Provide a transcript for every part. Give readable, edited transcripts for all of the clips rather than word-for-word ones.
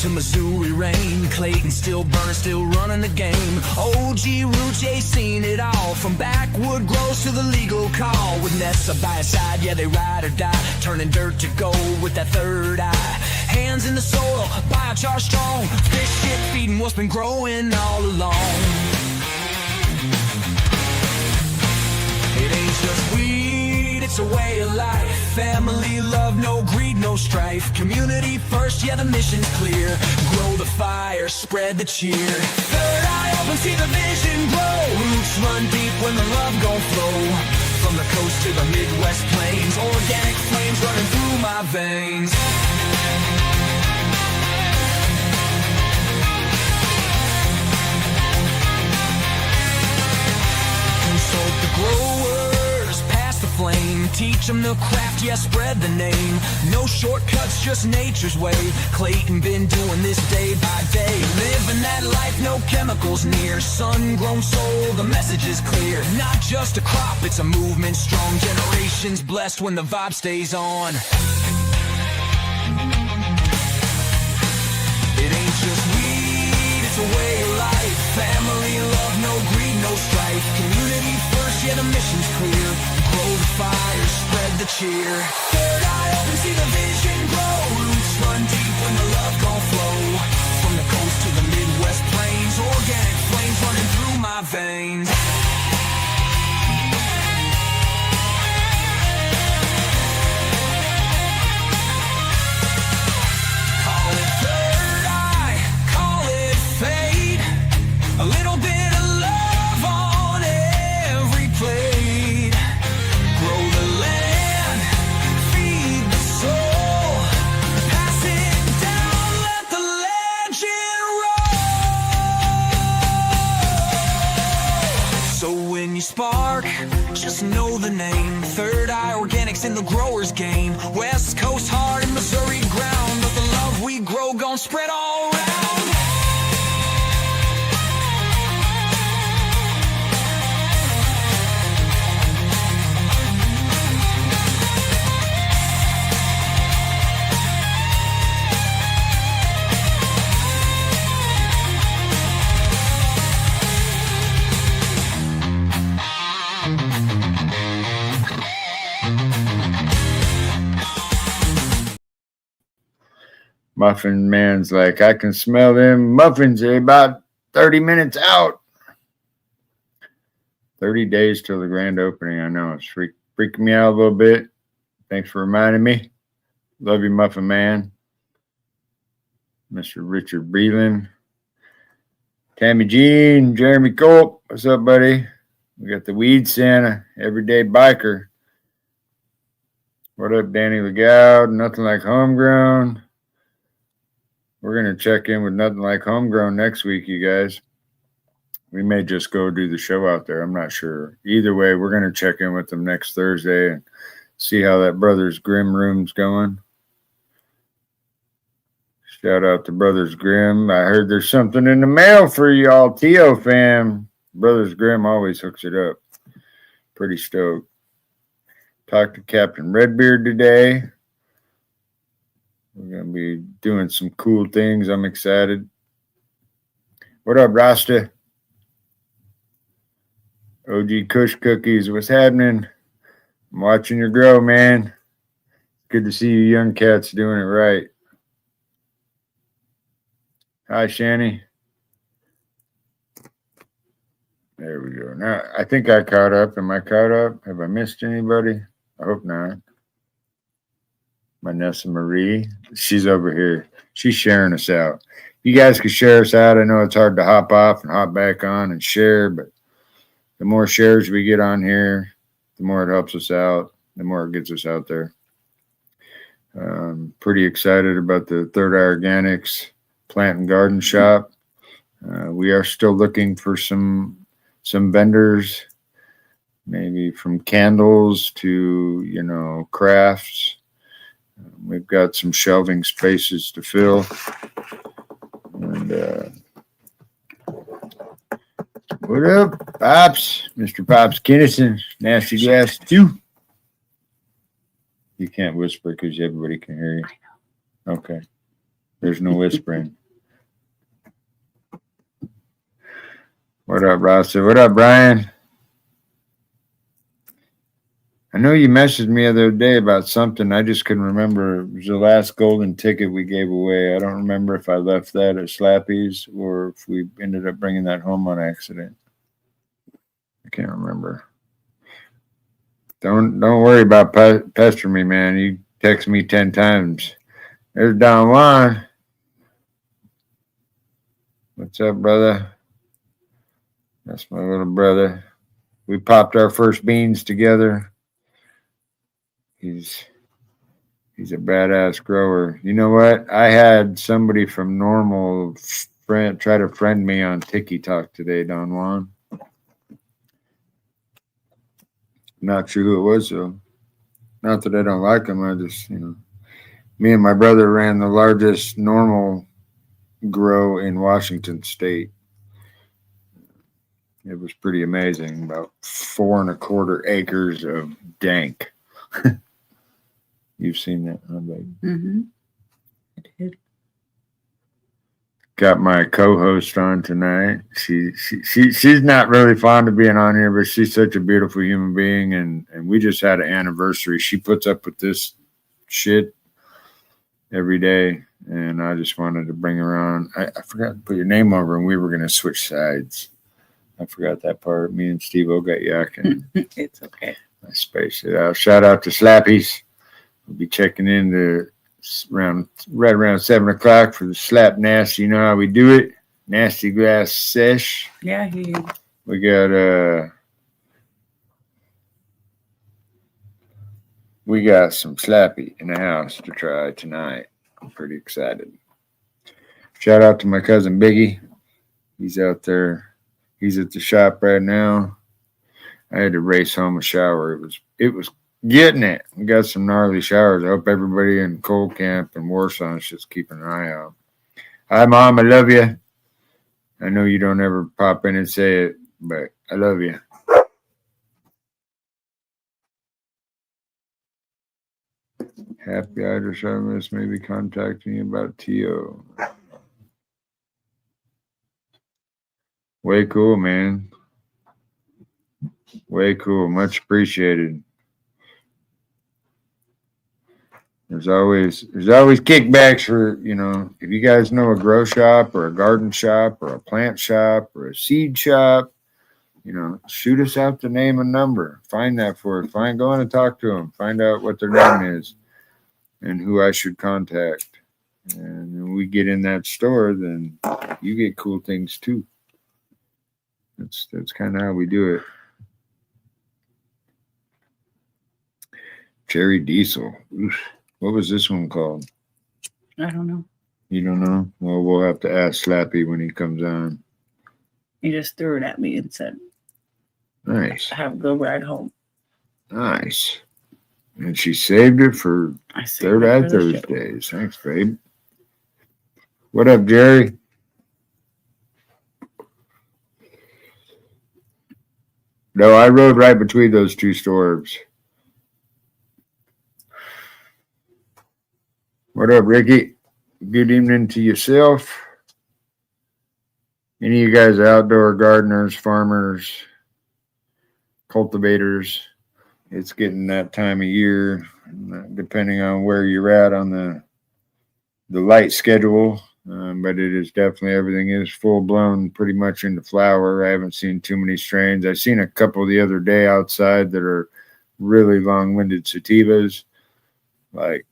to Missouri rain. Clayton still burning, still running the game. OG roots, yeah, seen it all. From backwood grows to the legal call. With NESSA by his side, yeah, they ride or die. Turning dirt to gold with that third eye. Hands in the soil, biochar strong. Fish shit feeding what's been growing all along. It ain't just weed, it's a way of life. Family love, no greed, no strife. Community first, yeah, the mission's clear. Grow the fire, spread the cheer. Third eye open, see the vision grow. Roots run deep when the love gon' flow. From the coast to the Midwest plains, organic flames running through my veins. Consult the growers, pass the flame. Teach them the craft, yeah, spread the name. No shortcuts, just nature's way. Clayton been doing this day by day. Living that life, no chemicals near. Sun-grown soul, the message is clear. Not just a crop, it's a movement strong. Generations blessed when the vibe stays on. It ain't just weed, it's a way of life. Family love, no greed, no strife. Community first, yeah, the mission's clear. Grow the fire, spread the cheer. Third eye open, see the vision grow. Roots run deep when the love gon' flow. From the coast to the Midwest plains, organic flames running through my veins. Call it third eye, call it fate. A little bit of love on every plate. Grow the land, feed the soul. Pass it down, let the legend roll. So when you spark, just know the name. Third Eye Organics in the growers game. West Coast hard and Missouri ground. But the love we grow gon' spread all around. Muffin Man's like, I can smell them muffins. They're about 30 minutes out. 30 days till the grand opening. I know it's freaking me out a little bit. Thanks for reminding me. Love you, Muffin Man. Mr. Richard Breland. Tammy Jean, Jeremy Culp. What's up, buddy? We got the Weed Santa, everyday biker. What up, Danny Legoud? Nothing like homegrown. We're going to check in with Nothing Like Homegrown next week, you guys. We may just go do the show out there. I'm not sure. Either way, we're going to check in with them next Thursday and see how that Brothers Grimm room's going. Shout out to Brothers Grimm. I heard there's something in the mail for y'all, Tio fam. Brothers Grimm always hooks it up. Pretty stoked. Talked to Captain Redbeard today. We're going to be doing some cool things. I'm excited. What up, Rasta? OG Kush Cookies. What's happening? I'm watching you grow, man. Good to see you young cats doing it right. Hi, Shani. There we go. Now, I think I caught up. Am I caught up? Have I missed anybody? I hope not. My Nessa Marie, she's over here. She's sharing us out. You guys can share us out. I know it's hard to hop off and hop back on and share, but the more shares we get on here, the more it helps us out, the more it gets us out there. Pretty excited about the Third Eye Organics plant and garden shop. We are still looking for some vendors, maybe from candles to, crafts. We've got some shelving spaces to fill. And what up, Pops? Mr. Pops Kinnison, Nasty Gas 2. You can't whisper because everybody can hear you. Okay. There's no whispering. What up, Rasta? What up, Brian? I know you messaged me the other day about something. I just couldn't remember. It was the last golden ticket we gave away. I don't remember if I left that at Slappy's or if we ended up bringing that home on accident. I can't remember. Don't worry about pestering me, man. You text me 10 times. There's Don Juan. What's up, brother? That's my little brother. We popped our first beans together. He's a badass grower. You know what? I had somebody from Normal try to friend me on TikTok today, Don Juan. Not sure who it was, though. Not that I don't like him. I just, me and my brother ran the largest Normal grow in Washington State. It was pretty amazing. About 4.25 acres of dank. You've seen that, huh, baby? Mm-hmm. I did. Got my co-host on tonight. She's not really fond of being on here, but she's such a beautiful human being, and we just had an anniversary. She puts up with this shit every day, and I just wanted to bring her on. I forgot to put your name over, and we were going to switch sides. I forgot that part. Me and Steve-O got yakking. It's okay. I spaced it out. Shout out to Slappies. We'll be checking in right around 7 o'clock for the Slap Nasty. You know how we do it? Nasty Glass Sesh. Yeah, We got some Slappy in the house to try tonight. I'm pretty excited. Shout out to my cousin Biggie. He's out there. He's at the shop right now. I had to race home a shower. It was getting it. We got some gnarly showers. I hope everybody in Cold Camp and Warsaw is just keeping an eye out. Hi, Mom. I love you. I know you don't ever pop in and say it, but I love you. Happy Irish Harvest may be contacting you about T.O. Way cool, man. Way cool. Much appreciated. There's always kickbacks for, if you guys know a grow shop or a garden shop or a plant shop or a seed shop, shoot us out the name and number. Find that for us. Go in and talk to them. Find out what their name is and who I should contact. And when we get in that store, then you get cool things too. That's kind of how we do it. Cherry Diesel. Oof. What was this one called? I don't know. You don't know? Well, we'll have to ask Slappy when he comes on. He just threw it at me and said, Nice. have a good ride home. Nice. And she saved it for Third Eye Thursdays. Thanks, babe. What up, Jerry? No, I rode right between those two storms. What up, Ricky? Good evening to yourself. Any of you guys outdoor gardeners, farmers, cultivators? It's getting that time of year, depending on where you're at on the light schedule. But it is definitely, everything is full blown pretty much into flower. I haven't seen too many strains. I've seen a couple the other day outside that are really long-winded sativas, like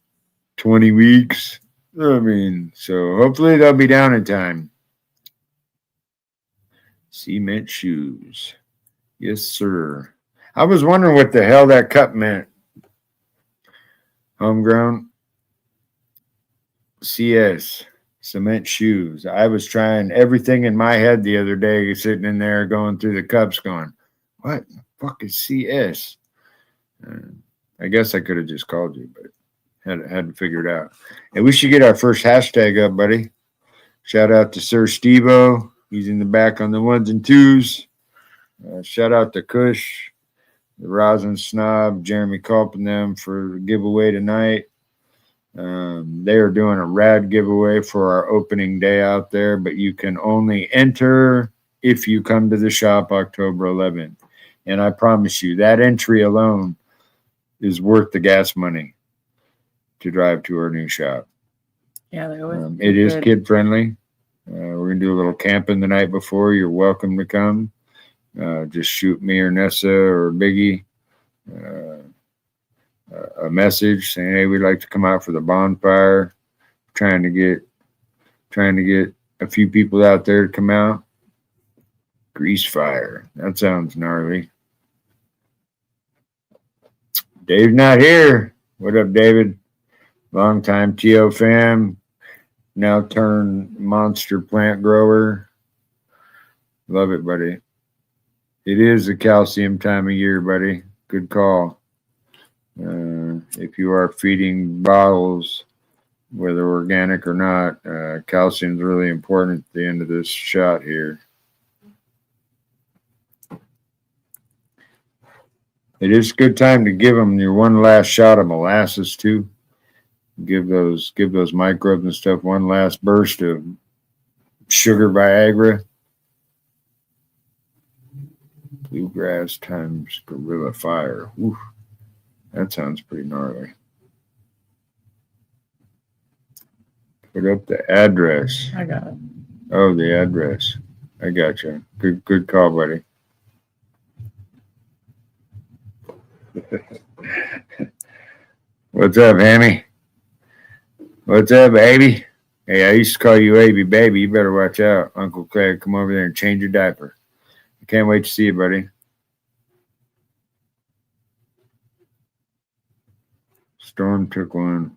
20 weeks. So hopefully they'll be down in time. Cement shoes. Yes, sir. I was wondering what the hell that cup meant. Homegrown. CS. Cement shoes. I was trying everything in my head the other day, sitting in there going through the cups going, what the fuck is CS? I guess I could have just called you, but had to figure it out. And we should get our first hashtag up, buddy. Shout out to Sir Steve-O. He's in the back on the ones and twos. Shout out to Kush, the Rosin Snob, Jeremy Culp and them for the giveaway tonight. They are doing a rad giveaway for our opening day out there, but you can only enter if you come to the shop October 11th. And I promise you, that entry alone is worth the gas money to drive to our new shop. Yeah, they always It is good. kid friendly. We're gonna do a little camping the night before. You're welcome to come. Just shoot me or Nessa or Biggie a message saying, "Hey, we'd like to come out for the bonfire." Trying to get a few people out there to come out. Grease fire. That sounds gnarly. Dave's not here. What up, David? Long time TO fam. Now turned monster plant grower. Love it, buddy. It is the calcium time of year, buddy. Good call. If you are feeding bottles, whether organic or not, calcium is really important at the end of this shot here. It is a good time to give them your one last shot of molasses too. Give those microbes and stuff one last burst of sugar Viagra. Bluegrass times guerrilla fire. Oof, that sounds pretty gnarly. Put up the address. I got it. Oh, the address. I got you. Good call, buddy. What's up, Hammy? What's up, baby? Hey, I used to call you Abby, baby. You better watch out. Uncle Craig, come over there and change your diaper. I can't wait to see you, buddy. Storm took one.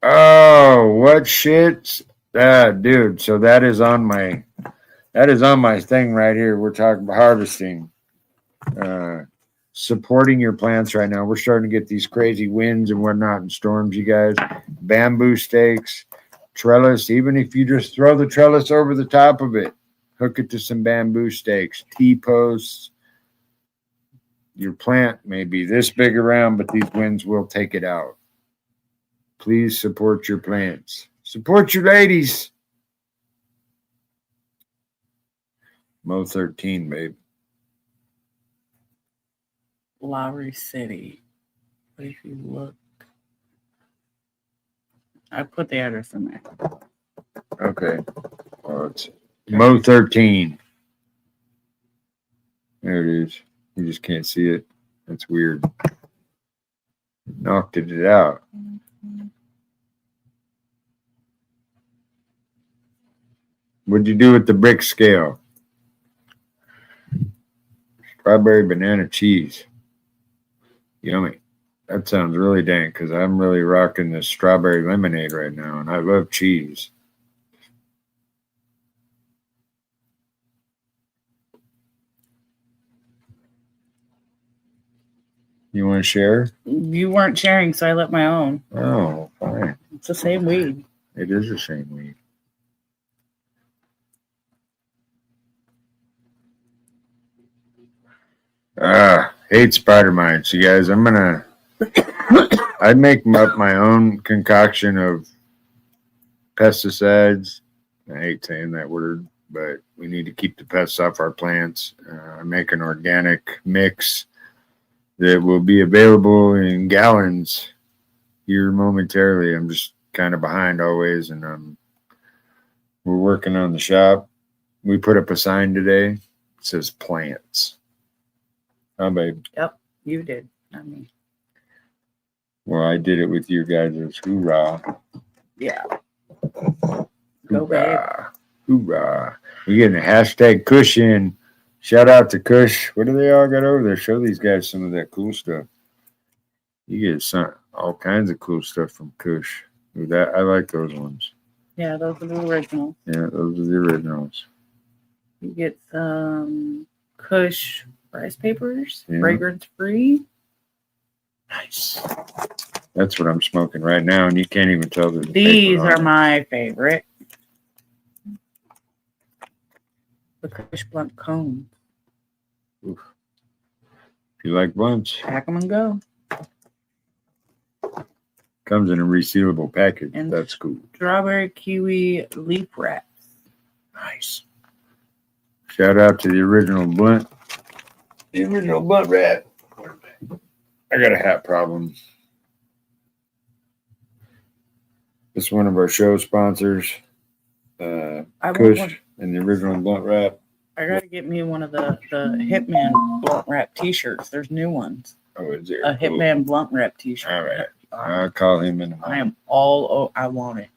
Oh, what shit? Dude, so that is on my thing right here. We're talking about harvesting. Supporting your plants right now. We're starting to get these crazy winds and whatnot and storms, you guys. Bamboo stakes, trellis. Even if you just throw the trellis over the top of it, hook it to some bamboo stakes, T-posts. Your plant may be this big around, but these winds will take it out. Please support your plants. Support your ladies. Mo 13, babe. Lowry City. But if you look, I put the address in there. Okay. Well, it's Mo 13. There it is. You just can't see it. That's weird. Knocked it out. What'd you do with the brick scale? Strawberry banana cheese. Yummy. That sounds really dank because I'm really rocking this strawberry lemonade right now, and I love cheese. You want to share? You weren't sharing, so I let my own. Oh, fine. It's the same weed. It is the same weed. Hate spider mites, you guys. I'd make up my own concoction of pesticides. I hate saying that word, but we need to keep the pests off our plants. I make an organic mix that will be available in gallons here momentarily. I'm just kind of behind always, and we're working on the shop. We put up a sign today. It says plants. Oh, babe. Yep, you did. I mean, Well, I did it with you guys. Hoorah. yeah. Go, babe. Hoorah. Hoorah. We're getting a hashtag Kush in. Shout out to Kush. What do they all got over there? Show these guys some of that cool stuff. You get all kinds of cool stuff from Kush. I like those ones. Yeah, those are the originals. Yeah, those are the originals. You get some Kush rice papers, Yeah. fragrance free. Nice. That's what I'm smoking right now, and you can't even tell that. These are my favorite. The Kush blunt cones. Oof. If you like blunts, Pack them and go. comes in a resealable package. And That's cool. Strawberry kiwi leaf wraps. Nice. Shout out to the original blunt. The original blunt wrap. I got a hat problem. It's one of our show sponsors. I want Kush one. and the original blunt wrap. I gotta get me one of the Hitman blunt wrap T-shirts. There's new ones. Oh, is there? A Hitman blunt wrap T-shirt. All right. I'll call him in. I am all. Oh, I want it.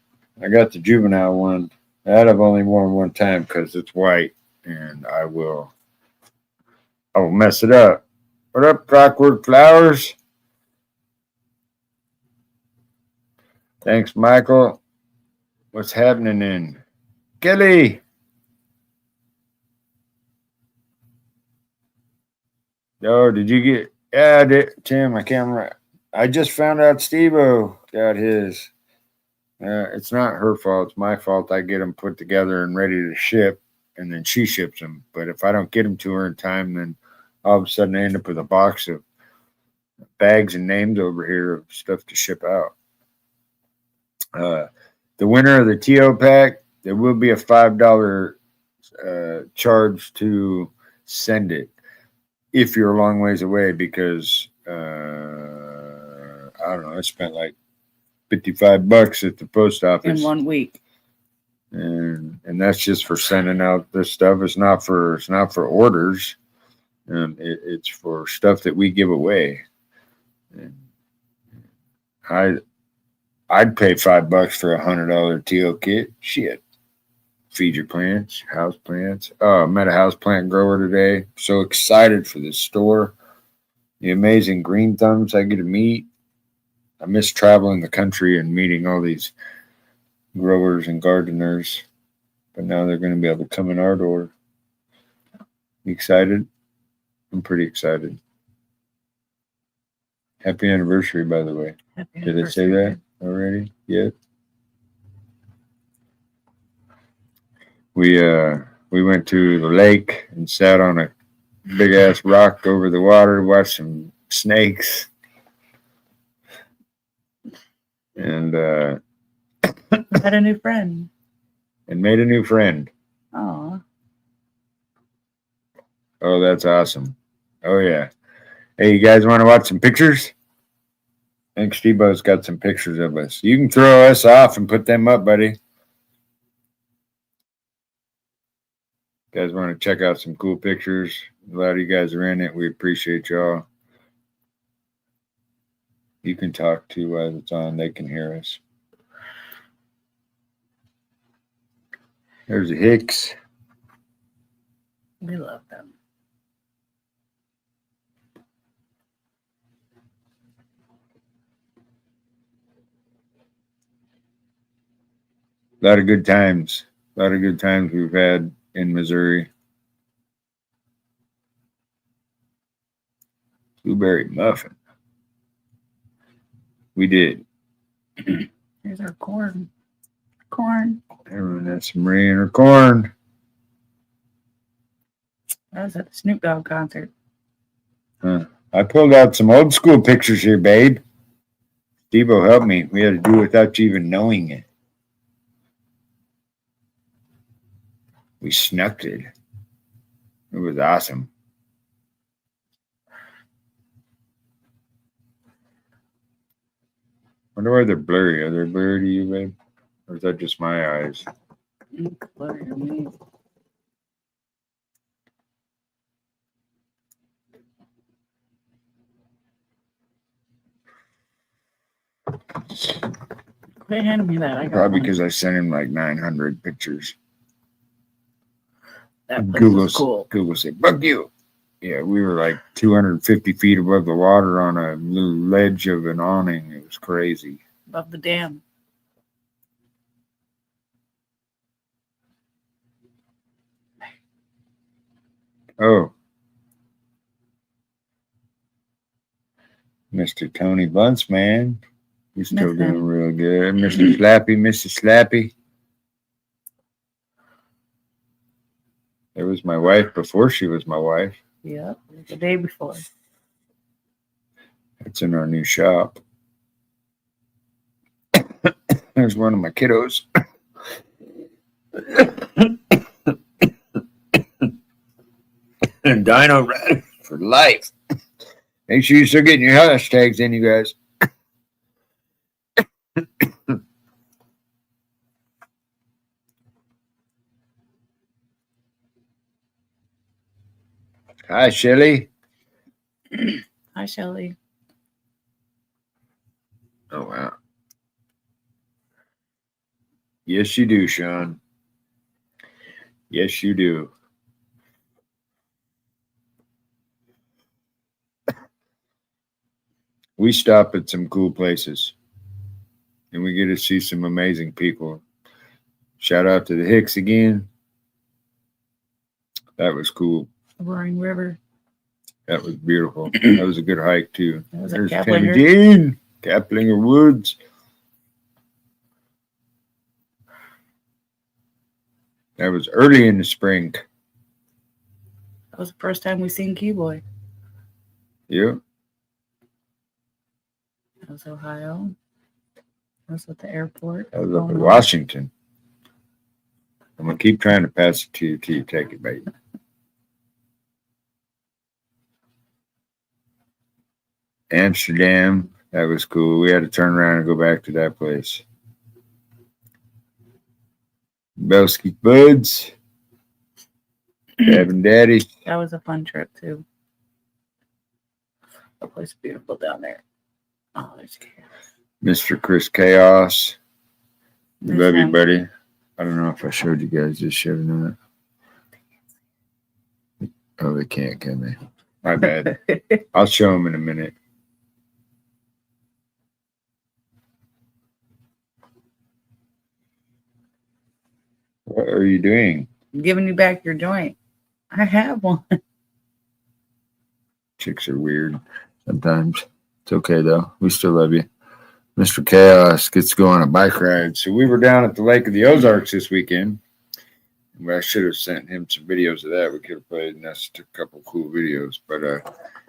I got the juvenile one. That I've only worn one time because it's white, and I will mess it up. What up, Clockwork Flowers? Thanks, Michael. What's happening in Kelly? Oh, did you get? Yeah, I did. Tim, I can't remember. I just found out Steve-O got his. It's not her fault. It's my fault. I get them put together and ready to ship, and then she ships them. But if I don't get them to her in time, then all of a sudden I end up with a box of bags and names over here of stuff to ship out. The winner of the TO pack, there will be a $5 charge to send it if you're a long ways away, because I don't know, I spent like $55 at the post office In 1 week. and that's just for sending out this stuff. It's not for orders. It's for stuff that we give away. And I'd pay $5 for $100 TO kit. Shit. Feed your plants, house plants. Oh, I met a house plant grower today. So excited for this store. The amazing green thumbs I get to meet. I miss traveling the country and meeting all these growers and gardeners. But now they're going to be able to come in our door. You excited? I'm pretty excited. Happy anniversary, by the way. Did I say that already? Yeah. We went to the lake and sat on a big ass rock over the water, watched some snakes, and Had a new friend. made a new friend. Oh, Oh, that's awesome. Oh yeah. Hey, you guys want to watch some pictures? I think Steve-O's got some pictures of us. You can throw us off and put them up, buddy. Guys want to check out some cool pictures? A lot of you guys are in it. We appreciate y'all. You can talk to while it's on. They can hear us. There's a Hicks. we love them. A lot of good times. A lot of good times we've had in Missouri. Blueberry muffin. We did. Here's our corn. Corn. Everyone has some rain or corn. I was at the Snoop Dogg concert. I pulled out some old school pictures here, babe. Steve-O helped me. We had to do it without you even knowing it. We snuck it. It was awesome. Wonder why they're blurry. Are they blurry to you, babe? Or is that just my eyes? Blurry to me. Quit handing me that. I got Probably one. because I sent him like 900 pictures. That place Google, was cool. Google said, "Bug you." Yeah, we were like 250 feet above the water on a little ledge of an awning. It was crazy. Above the dam. Oh. Mr. Tony Bunce, man. He's still Miss doing him. real good. Mr. Slappy, Mrs. Slappy. There was my wife before she was my wife. Yep. The day before. It's in our new shop. There's one of my kiddos. And Dino Rider for life. Make sure you start getting your hashtags in, you guys. Hi, Shelly. Hi, Shelly. Oh, wow. Yes, you do, Sean. Yes, you do. We stop at some cool places, and we get to see some amazing people. Shout out to the Hicks again. That was cool. Roaring River. That was beautiful. That was a good hike, too. That was There's at Tammy Kaplinger. Jean, Kaplinger Woods. That was early in the spring. That was the first time we seen Keyboy. Yep. That was Ohio. That was at the airport. That was up in Washington. I'm going to keep trying to pass it to you till you take it, baby. Amsterdam. That was cool. We had to turn around and go back to that place. Belsky Buds. Dad and Daddy. That was a fun trip, too. That place is beautiful down there. Oh, there's chaos. Mr. Chris Chaos. This Love you, time- buddy. I don't know if I showed you guys this shit or not. Oh, they can't, can they? My bad. I'll show them in a minute. What are you doing? I'm giving you back your joint. I have one. Chicks are weird sometimes. It's okay, though. We still love you. Mr. Chaos gets to go on a bike ride. So we were down at the Lake of the Ozarks this weekend. I should have sent him some videos of that. We could have played NESSA, took a couple cool videos. But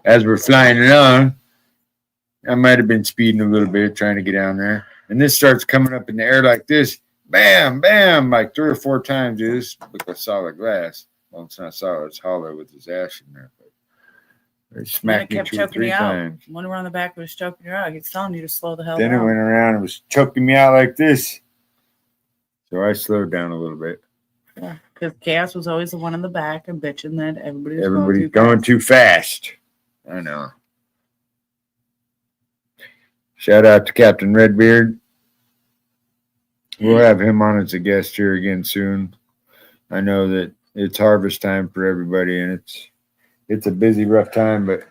as we're flying along, I might have been speeding a little bit trying to get down there. And this starts coming up in the air like this. Bam, bam, like 3 or 4 times. It just looked like solid glass. Well, it's not solid. It's hollow with his ash in there. But it smacked me kept 2 or choking 3 you out. times. When we're on the back, it was choking you out. It's telling you to slow the hell Then it down. went around and was choking me out like this. So I slowed down a little bit. Yeah, because Chaos was always the one in the back and bitching that everybody's Everybody's going going too fast. I know. Shout out to Captain Redbeard. We'll have him on as a guest here again soon. I know that it's harvest time for everybody, and it's a busy, rough time, but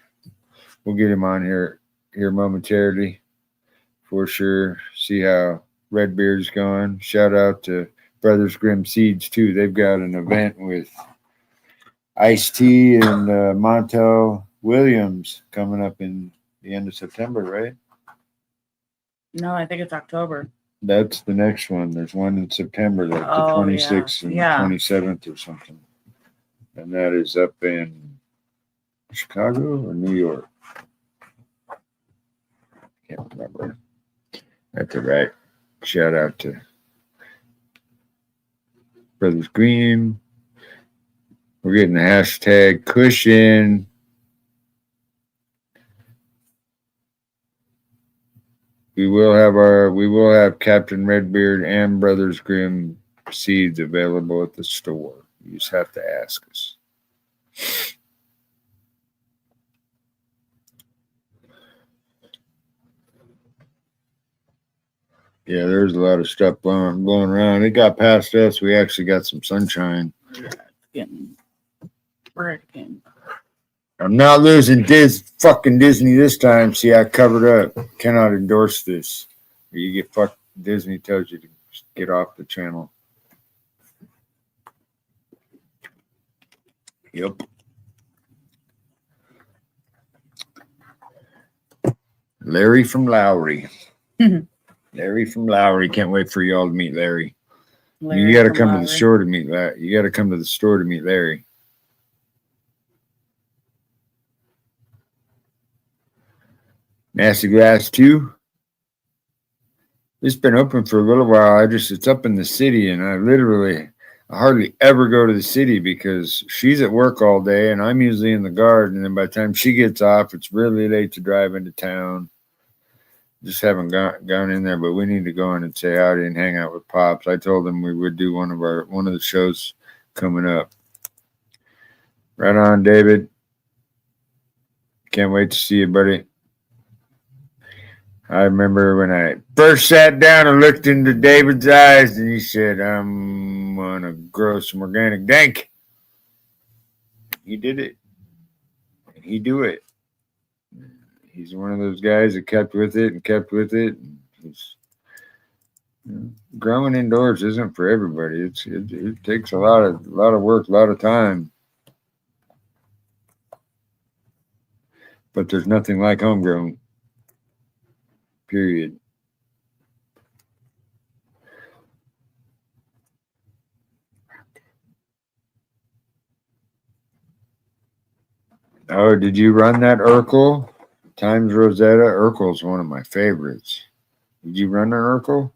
we'll get him on here momentarily for sure. See how Redbeard's going. Shout out to Brothers Grimm Seeds too. They've got an event with Ice-T and Montel Williams coming up in the end of September, right? No, I think it's October. That's the next one. There's one in September, like the Oh, 26th and yeah. 27th or something. And that is up in Chicago or New York. Can't remember. That's all right. Shout out to Brothers Green. We're getting the hashtag cushion. We will have Captain Redbeard and Brothers Grimm seeds available at the store. You just have to ask us. Yeah, there's a lot of stuff blowing around. It got past us. We actually got some sunshine. I'm not losing fucking Disney this time. See, I covered up. Cannot endorse this. You get fucked. Disney tells you to get off the channel. Yep. Larry from Lowry. Larry from Lowry. Can't wait for y'all to meet Larry. You got to come to the store to meet Larry. You got to come to the store to meet Larry. Nasty Glass 2. It's been open for a little while. It's up in the city, and I literally I hardly ever go to the city because she's at work all day and I'm usually in the garden. And then by the time she gets off, it's really late to drive into town. Just haven't gone in there, but we need to go in and say howdy and hang out with Pops. I told him we would do one of the shows coming up. Right on, David. Can't wait to see you, buddy. I remember when I first sat down and looked into David's eyes and he said, I'm going to grow some organic dank. He did it. And he do it. He's one of those guys that kept with it and kept with it. He's, growing indoors isn't for everybody. It takes a lot of work, a lot of time. But there's nothing like homegrown. Period. Oh, did you run that Urkel? Times Rosetta? Urkel's one of my favorites. Did you run an Urkel?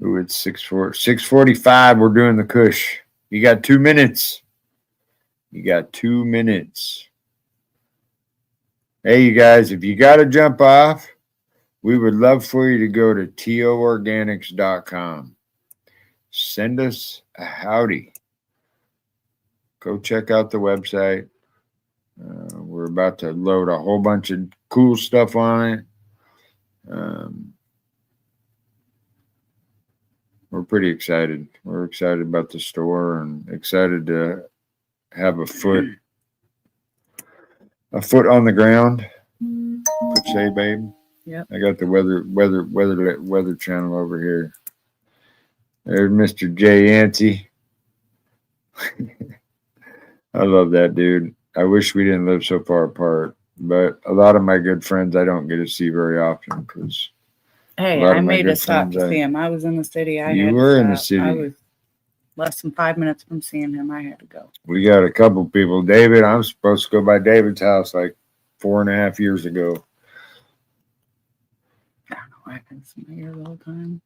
Ooh, it's 6:45. We're doing the Kush. You got 2 minutes. You got 2 minutes. Hey, you guys, if you got to jump off, we would love for you to go to toorganics.com. Send us a howdy. Go check out the website. We're about to load a whole bunch of cool stuff on it. We're pretty excited. We're excited about the store and excited to have a foot on the ground, per se, babe. Yep. I got the weather channel over here. There's Mr. Jay Yancey. I love that dude. I wish we didn't live so far apart, but a lot of my good friends I don't get to see very often because. Hey, I made a stop to see him. I was in the city. You were in the city. I was less than 5 minutes from seeing him. I had to go. We got a couple people. David, I'm supposed to go by David's house like 4.5 years ago. I don't know why I can see my ear the whole time.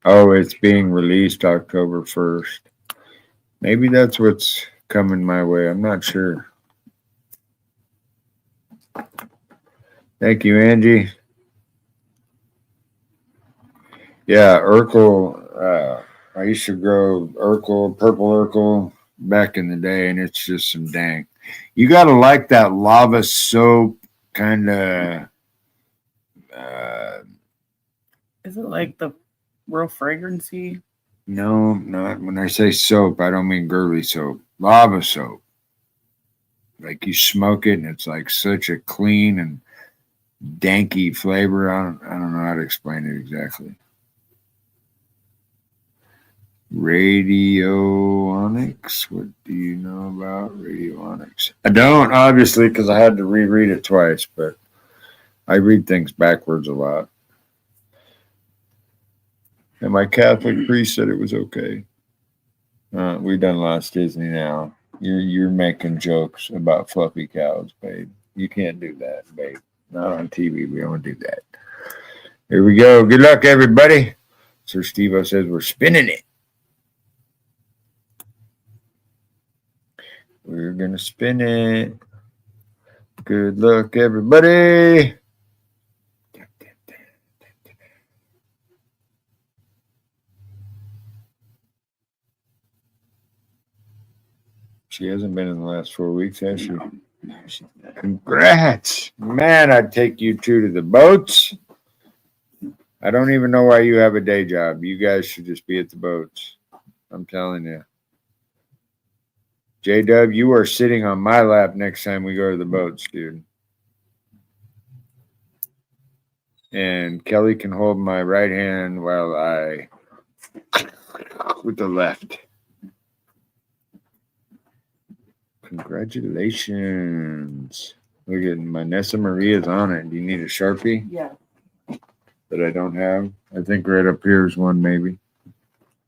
Oh, it's being released October 1st. Maybe that's what's coming my way. I'm not sure. Thank you, Angie. Yeah, Urkel. I used to grow Urkel, purple Urkel, back in the day, and it's just some dank. You got to like that lava soap kind of. Is it like the real fragrancy? No, not when I say soap. I don't mean girly soap. Lava soap. Like you smoke it, and it's like such a clean and danky flavor. I don't know how to explain it exactly. Radionics. What do you know about radionics? I don't, obviously, because I had to reread it twice, but I read things backwards a lot. And my Catholic priest said it was okay. We done lost Disney now. You're making jokes about fluffy cows, babe. You can't do that, babe. Not on TV. We don't do that. Here we go. Good luck, everybody. Sir Steve-O says we're spinning it. We're going to spin it. Good luck, everybody. She hasn't been in the last 4 weeks, has she? No, she's not. Congrats. Man, I'd take you two to the boats. I don't even know why you have a day job. You guys should just be at the boats. I'm telling you. J-Dub, you are sitting on my lap next time we go to the boats, dude. And Kelly can hold my right hand while I with the left. Congratulations. Look at my NESSA Maria's on it. Do you need a Sharpie? Yeah. That I don't have? I think right up here is one, maybe.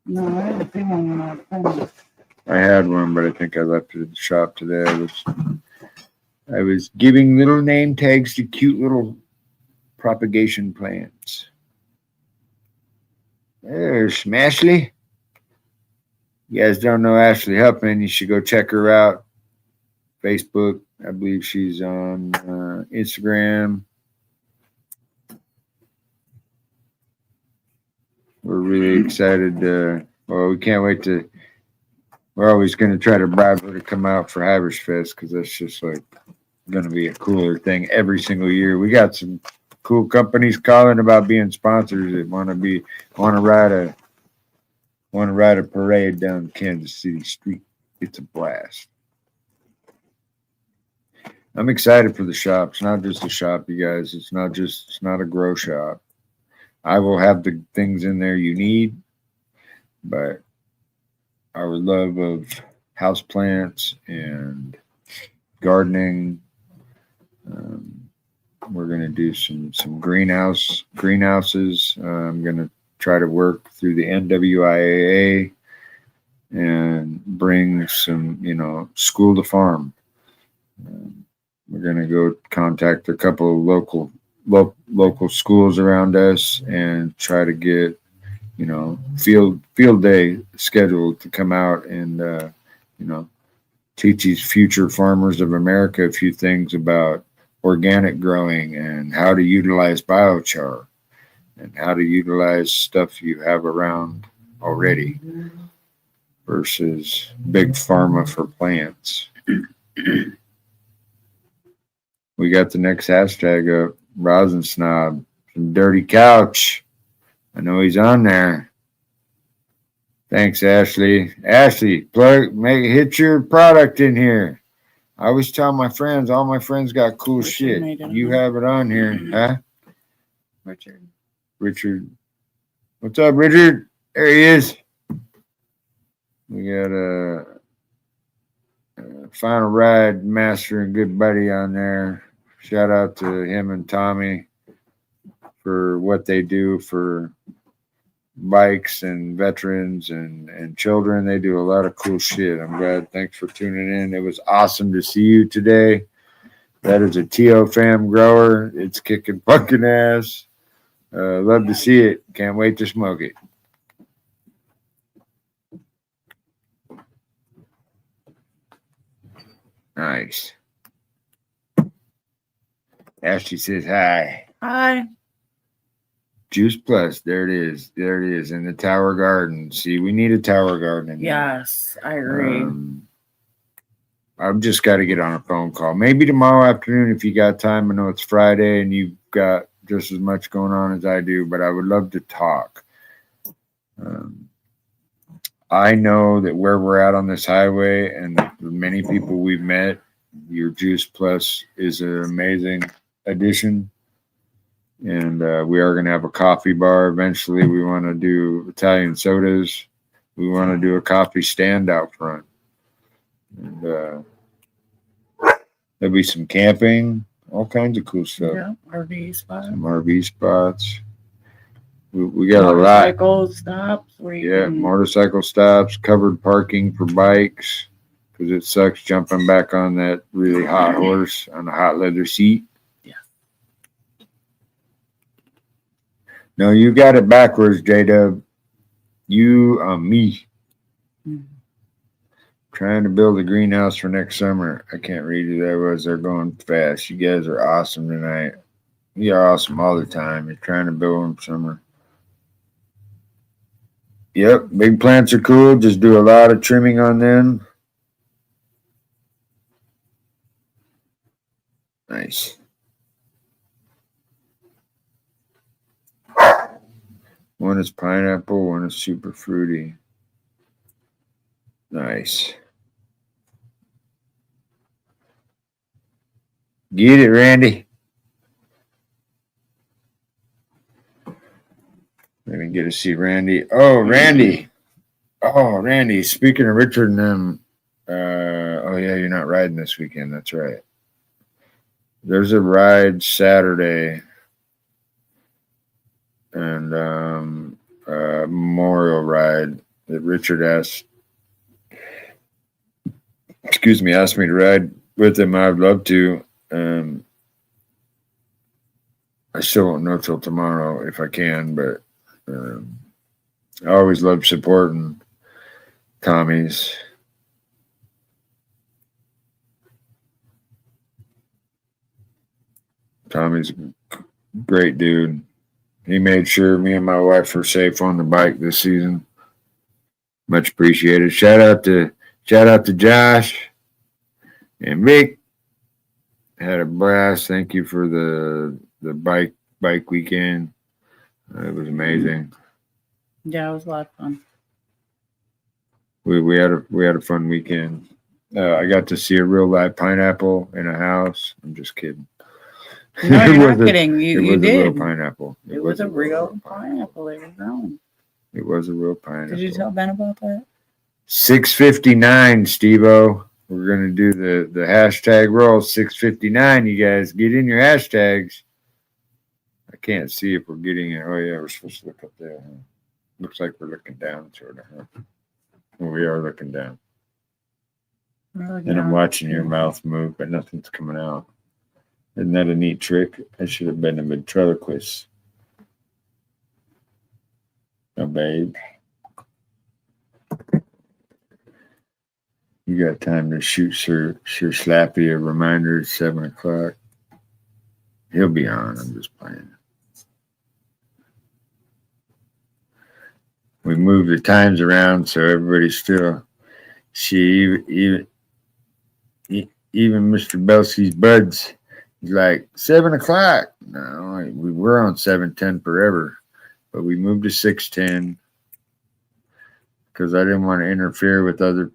No, I didn't see one when I was playing. I had one, but I think I left it at the shop today. I was giving little name tags to cute little propagation plants. There's some Ashley. You guys don't know Ashley Huffman, you should go check her out. Facebook, I believe she's on Instagram. We're really excited. Well, we can't wait to. We're always going to try to bribe her to come out for Hivers Fest because that's just like going to be a cooler thing every single year. We got some cool companies calling about being sponsors that want to ride a parade down Kansas City Street. It's a blast. I'm excited for the shop. It's not just a shop, you guys. It's not a grow shop. I will have the things in there you need, but our love of houseplants and gardening. We're going to do some greenhouses. I'm going to try to work through the NWIAA and bring some, school to farm. We're going to go contact a couple of local schools around us and try to get, field day scheduled to come out and, teach these future farmers of America a few things about organic growing and how to utilize biochar and how to utilize stuff you have around already versus big pharma for plants. We got the next hashtag up, Rosin Snob, some dirty couch. I know he's on there. Thanks, Ashley. Ashley, hit your product in here. I always tell my friends, all my friends got cool shit. You have it on here, huh? Richard. What's up, Richard? There he is. We got a Final Ride master and good buddy on there. Shout out to him and Tommy for what they do for bikes and veterans and children. They do a lot of cool shit. I'm glad. Thanks for tuning in. It was awesome to see you today. That is a TO fam grower. It's kicking fucking ass. Love to see it. Can't wait to smoke it. Nice. Ashley says hi. Hi. Juice Plus. There it is. There it is in the Tower Garden. See, we need a Tower Garden. Yes, I agree. I've just got to get on a phone call. Maybe tomorrow afternoon if you got time. I know it's Friday and you've got just as much going on as I do, but I would love to talk. I know that where we're at on this highway and the many people we've met, your Juice Plus is an amazing addition. And we are going to have a coffee bar. Eventually, we want to do Italian sodas. We want to do a coffee stand out front. And there'll be some camping, all kinds of cool stuff. Yeah, RV spots. Some RV spots. We got a lot. Motorcycle stops. Motorcycle stops, covered parking for bikes, because it sucks jumping back on that really hot horse on a hot leather seat. Yeah. No, you got it backwards, J-Dub. You, me. Mm-hmm. Trying to build a greenhouse for next summer. I can't read who that was. They're going fast. You guys are awesome tonight. You're awesome all the time. You're trying to build them summer. Yep, big plants are cool. Just do a lot of trimming on them. Nice. One is pineapple, one is super fruity. Nice. Get it, Randy. Let me get to see Randy. Oh, Randy. Oh, Randy. Speaking of Richard and them, oh, yeah, you're not riding this weekend. That's right. There's a ride Saturday and a memorial ride that Richard asked me to ride with him. I'd love to. I still won't know till tomorrow if I can, but I always love supporting Tommy's. Tommy's a great dude. He made sure me and my wife were safe on the bike this season. Much appreciated. Shout out to Josh and Vic. Had a blast. Thank you for the bike weekend. It was amazing. Yeah, it was a lot of fun. We had a fun weekend. I got to see a real live pineapple in a house. I'm just kidding. No, you're not kidding. You a real did. pineapple. It was a real pineapple they were growing. It was a real pineapple. Did you tell Ben about that? 6:59, Steve-O. We're gonna do the hashtag roll 6:59. You guys get in your hashtags. I can't see if we're getting it. Oh yeah, we're supposed to look up there. Huh? Looks like we're looking down, sort of. Huh? Well, we are looking down. And I'm watching your mouth move, but nothing's coming out. Isn't that a neat trick? I should have been a ventriloquist. Oh, babe. You got time to shoot Sir Slappy a reminder at 7 o'clock. He'll be on. I'm just playing. We move the times around so everybody's still. Even Mr. Belsky's buds. He's like 7 o'clock. No, we were on 7:10 forever, but we moved to 6:10 because I didn't want to interfere with other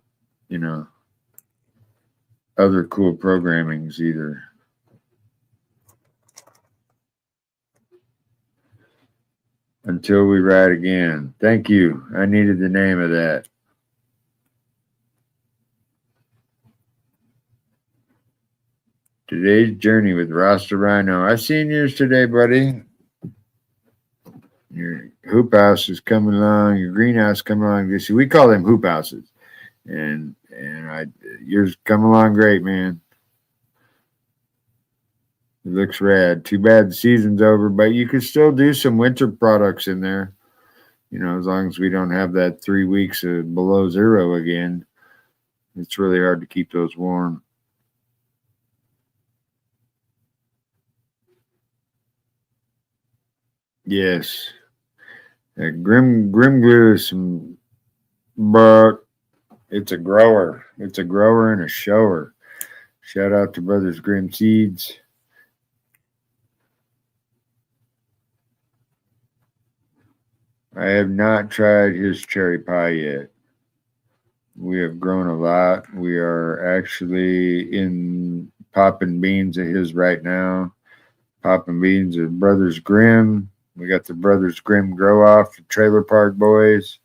cool programmings either. Until we ride again. Thank you. I needed the name of that. Today's journey with Rasta Rhino. I seen yours today, buddy. Your hoop house is coming along. Your greenhouse coming along. We call them hoop houses, and yours come along great, man. It looks rad. Too bad the season's over, but you could still do some winter products in there. As long as we don't have that 3 weeks of below zero again. It's really hard to keep those warm. Yes. Grim glue is some, but it's a grower. It's a grower and a shower. Shout out to Brothers Grim Seeds. I have not tried his cherry pie yet. We have grown a lot. We are actually in popping beans of his right now. Popping beans of Brothers Grimm. We got the Brothers Grimm Grow Off, the Trailer Park Boys.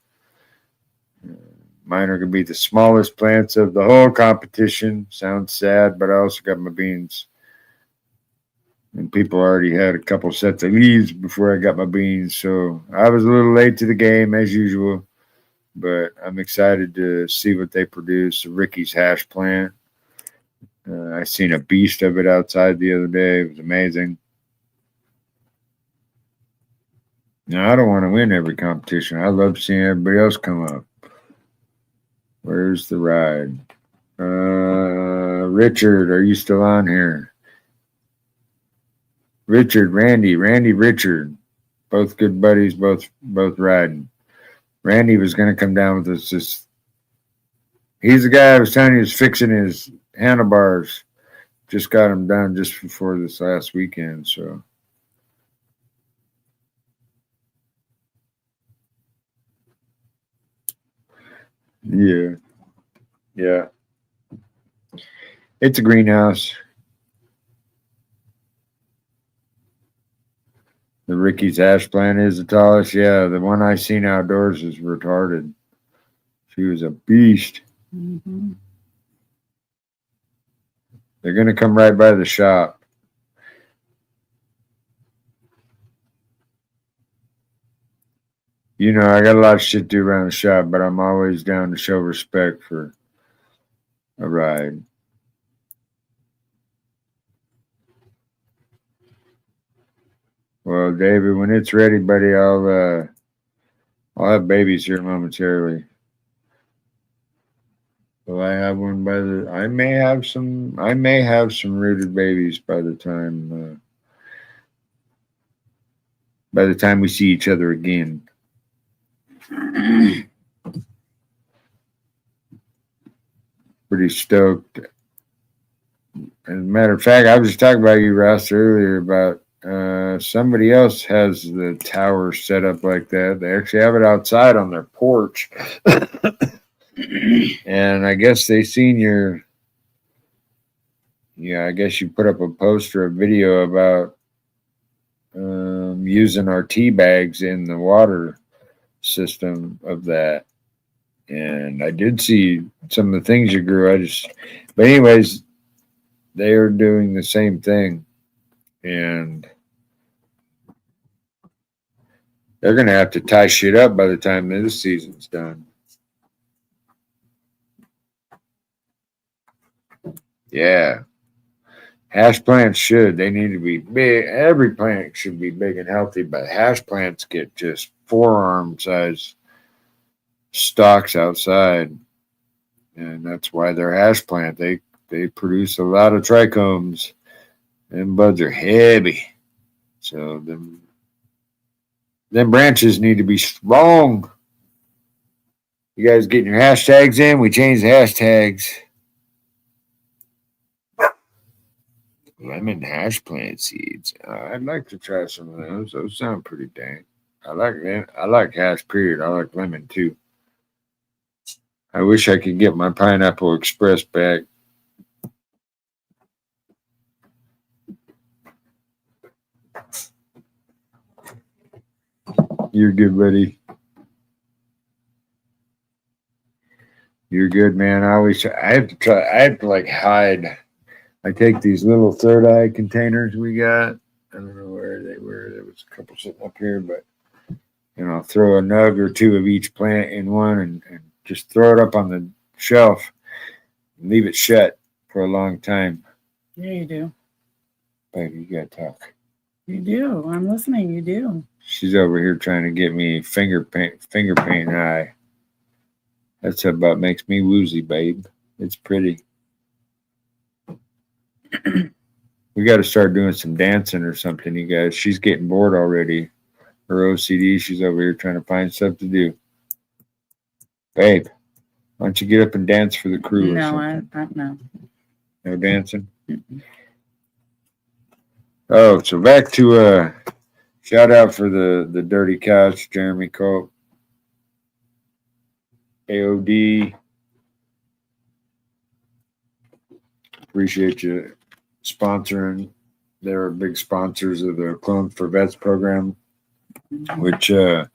Mine are going to be the smallest plants of the whole competition. Sounds sad, but I also got my beans. And people already had a couple sets of leaves before I got my beans. So I was a little late to the game, as usual. But I'm excited to see what they produce. Ricky's hash plant. I seen a beast of it outside the other day. It was amazing. Now, I don't want to win every competition. I love seeing everybody else come up. Where's the ride? Richard, are you still on here? Richard, Randy, Richard. Both good buddies, both riding. Randy was going to come down with us. He's the guy I was telling you was fixing his handlebars. Just got him done just before this last weekend, so. Yeah. It's a greenhouse. The Ricky's ash plant is the tallest. Yeah, the one I seen outdoors is retarded. She was a beast. Mm-hmm. They're going to come right by the shop. I got a lot of shit to do around the shop, but I'm always down to show respect for a ride. Well, David, when it's ready, buddy, I'll I'll have babies here momentarily. Will I have one by the? I may have some. I may have some rooted babies by the time. By the time we see each other again. Pretty stoked. As a matter of fact, I was just talking about you, Ross, earlier about somebody else has the tower set up like that. They actually have it outside on their porch. And I guess they seen your, I guess you put up a post or a video about using our tea bags in the water system of that. And I did see some of the things you grew. But anyways, they are doing the same thing. And they're going to have to tie shit up by the time this season's done. Yeah. Hash plants should. They need to be big. Every plant should be big and healthy, but hash plants get just forearm size stalks outside. And that's why they're hash plant. They produce a lot of trichomes. Them buds are heavy. So them branches need to be strong. You guys getting your hashtags in? We changed the hashtags. Lemon hash plant seeds. I'd like to try some of those. Those sound pretty dang. I like hash period. I like lemon too. I wish I could get my Pineapple Express back. You're good, buddy. You're good, man. I have to like hide. I take these little third eye containers we got. I don't know where they were. There was a couple sitting up here, but throw a nug or two of each plant in one and just throw it up on the shelf and leave it shut for a long time. Yeah, you do. Baby, you gotta talk. You do. I'm listening. You do. She's over here trying to get me finger paint eye. That's about makes me woozy, babe. It's pretty. We got to start doing some dancing or something, you guys. She's getting bored already. Her OCD, she's over here trying to find stuff to do. Babe, why don't you get up and dance for the crew? No, or something? no. No dancing? Oh, so back to shout out for the Dirty Couch, Jeremy Cope, AOD. Appreciate you sponsoring. They're big sponsors of the Clone for Vets program, which, you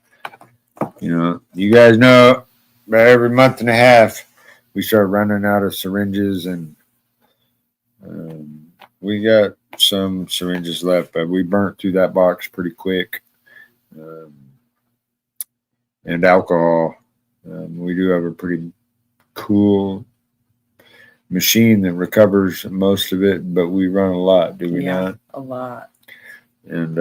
guys know, about every month and a half, we start running out of syringes, and we got some syringes left, but we burnt through that box pretty quick. And alcohol. We do have a pretty cool machine that recovers most of it, but we run a lot, do we not? A lot. And,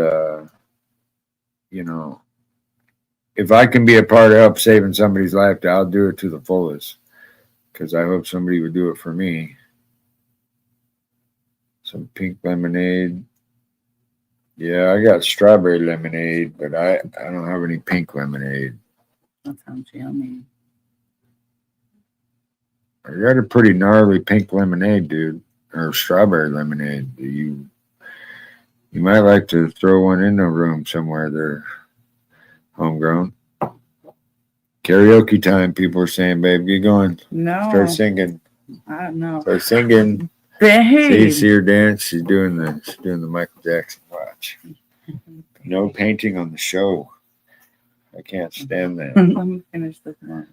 if I can be a part of help saving somebody's life, I'll do it to the fullest, because I hope somebody would do it for me. Some pink lemonade. Yeah, I got strawberry lemonade, but I don't have any pink lemonade. That sounds yummy. I got a pretty gnarly pink lemonade, dude, or strawberry lemonade. You might like to throw one in the room somewhere. They're homegrown. Karaoke time, people are saying, babe, get going. No. Start singing. I don't know. Start singing. Babe. See her dance. She's doing the Michael Jackson watch. No painting on the show. I can't stand that. Let me finish this one.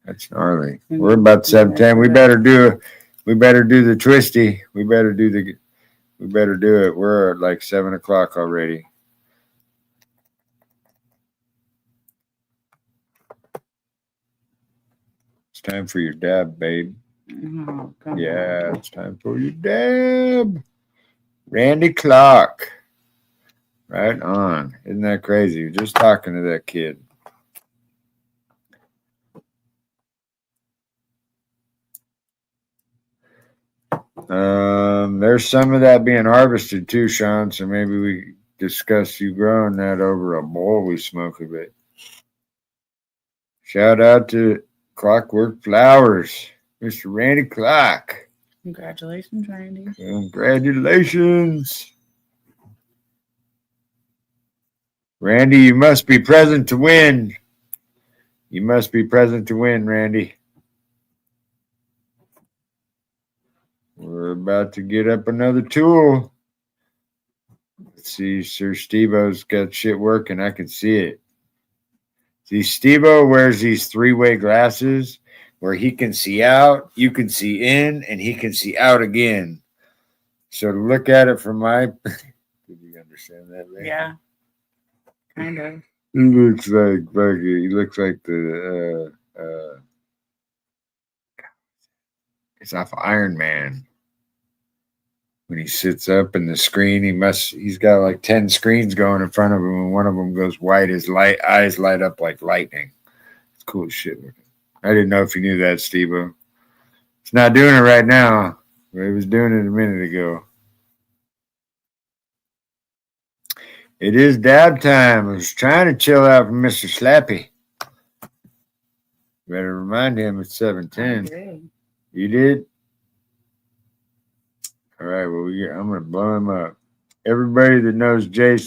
That's gnarly. We're about 7:10. We better do the twisty. We better do it. We're at like 7 o'clock already. It's time for your dab, babe. Oh, Yeah, it's time for your dab. Randy Clark. Right on. Isn't that crazy? Just talking to that kid. There's some of that being harvested too, Sean. So maybe we discuss you growing that over a bowl we smoke a bit. Shout out to Clockwork Flowers, Mr. Randy Clock. Congratulations, Randy. Congratulations. Randy, you must be present to win. You must be present to win, Randy. We're about to get up another tool. Let's see, Sir Steve-O's got shit working. I can see it. See, Steve-O wears these three-way glasses where he can see out, you can see in, and he can see out again. So to look at it from my... Did you understand that, man? Yeah. Kind of. He looks like the it's off Iron Man. When he sits up in the screen, he's got like 10 screens going in front of him, and one of them goes white. His eyes light up like lightning. It's cool as shit looking. I didn't know if you knew that, Steve-O. It's not doing it right now, but he was doing it a minute ago. It is dab time. I was trying to chill out from Mr. Slappy. Better remind him it's 7:10. You did? All right, well, I'm going to blow him up. Everybody that knows Jay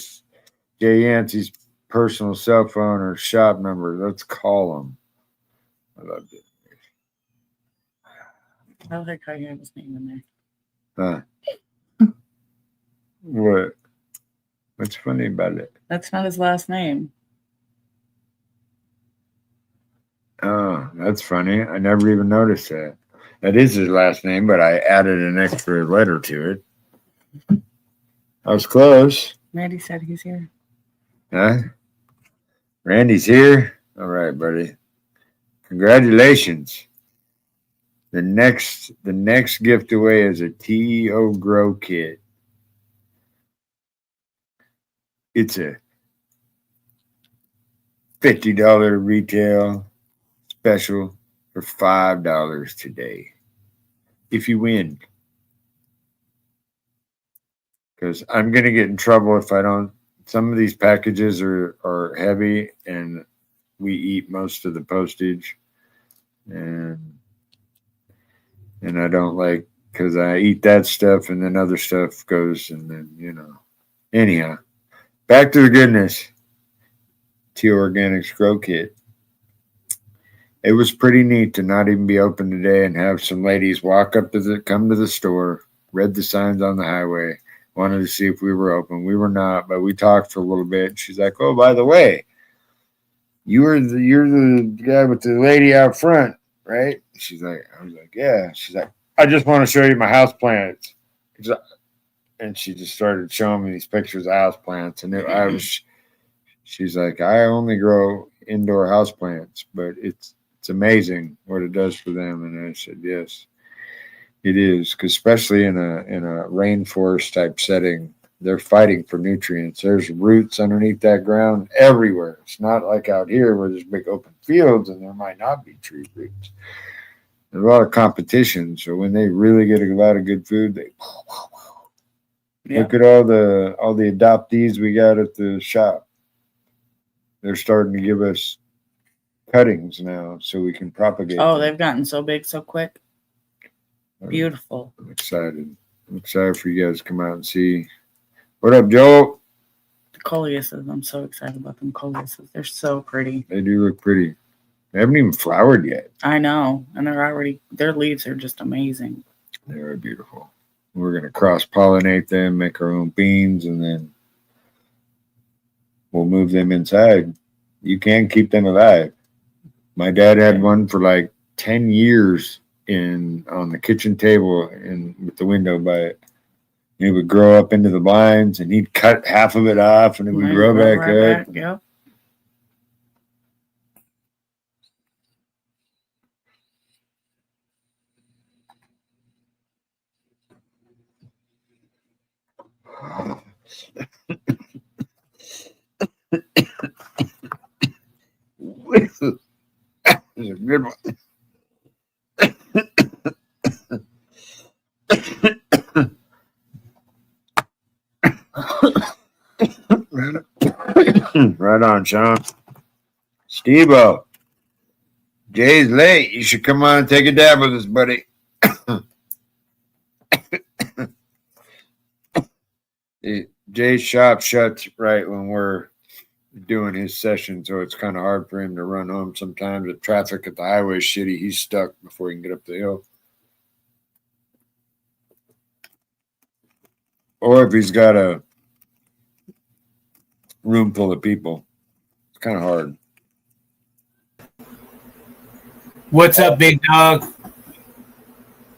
Yancey's personal cell phone or shop number, let's call him. I love it. I like how you have his name in there. Huh. What? What's funny about it? That's not his last name. Oh, that's funny. I never even noticed that. That is his last name, but I added an extra letter to it. I was close. Randy said he's here. Huh? Randy's here? All right, buddy. Congratulations. The next gift away is a TEO Grow Kit. It's a $50 retail special for $5 today. If you win. Because I'm going to get in trouble if I don't. Some of these packages are heavy and we eat most of the postage. And I don't like, because I eat that stuff and then other stuff goes and then, Anyhow, back to the goodness. TEO Organics Grow Kit. It was pretty neat to not even be open today and have some ladies come to the store, read the signs on the highway, wanted to see if we were open. We were not, but we talked for a little bit. She's like, "Oh, by the way, you're the guy with the lady out front, right?" I was like, "Yeah." She's like, "I just want to show you my house plants." And she just started showing me these pictures of house plants, and she's like, "I only grow indoor house plants, but it's amazing what it does for them." And I said, "Yes, it is, because especially in a rainforest type setting, they're fighting for nutrients. There's roots underneath that ground everywhere. It's not like out here where there's big open fields and there might not be tree roots. There's a lot of competition. So when they really get a lot of good food, they look at all the adoptees we got at the shop. They're starting to give us cuttings now so we can propagate. Oh, they've gotten so big so quick. Beautiful. I'm excited. I'm excited for you guys to come out and see. What up, Joel? The coleuses. I'm so excited about them coleuses. They're so pretty. They do look pretty. They haven't even flowered yet. I know. And their leaves are just amazing. They are beautiful. We're going to cross-pollinate them, make our own beans, and then we'll move them inside. You can keep them alive. My dad had one for like 10 years on the kitchen table and with the window by it. And it would grow up into the blinds, and he'd cut half of it off, and it would grow back up. Yep. Right on, Sean. Steve-O. Jay's late. You should come on and take a dab with us, buddy. Jay's shop shuts right when we're doing his session, so it's kind of hard for him to run home sometimes. The traffic at the highway is shitty. He's stuck before he can get up the hill. Or if he's got a room full of people, it's kind of hard. What's up, big dog?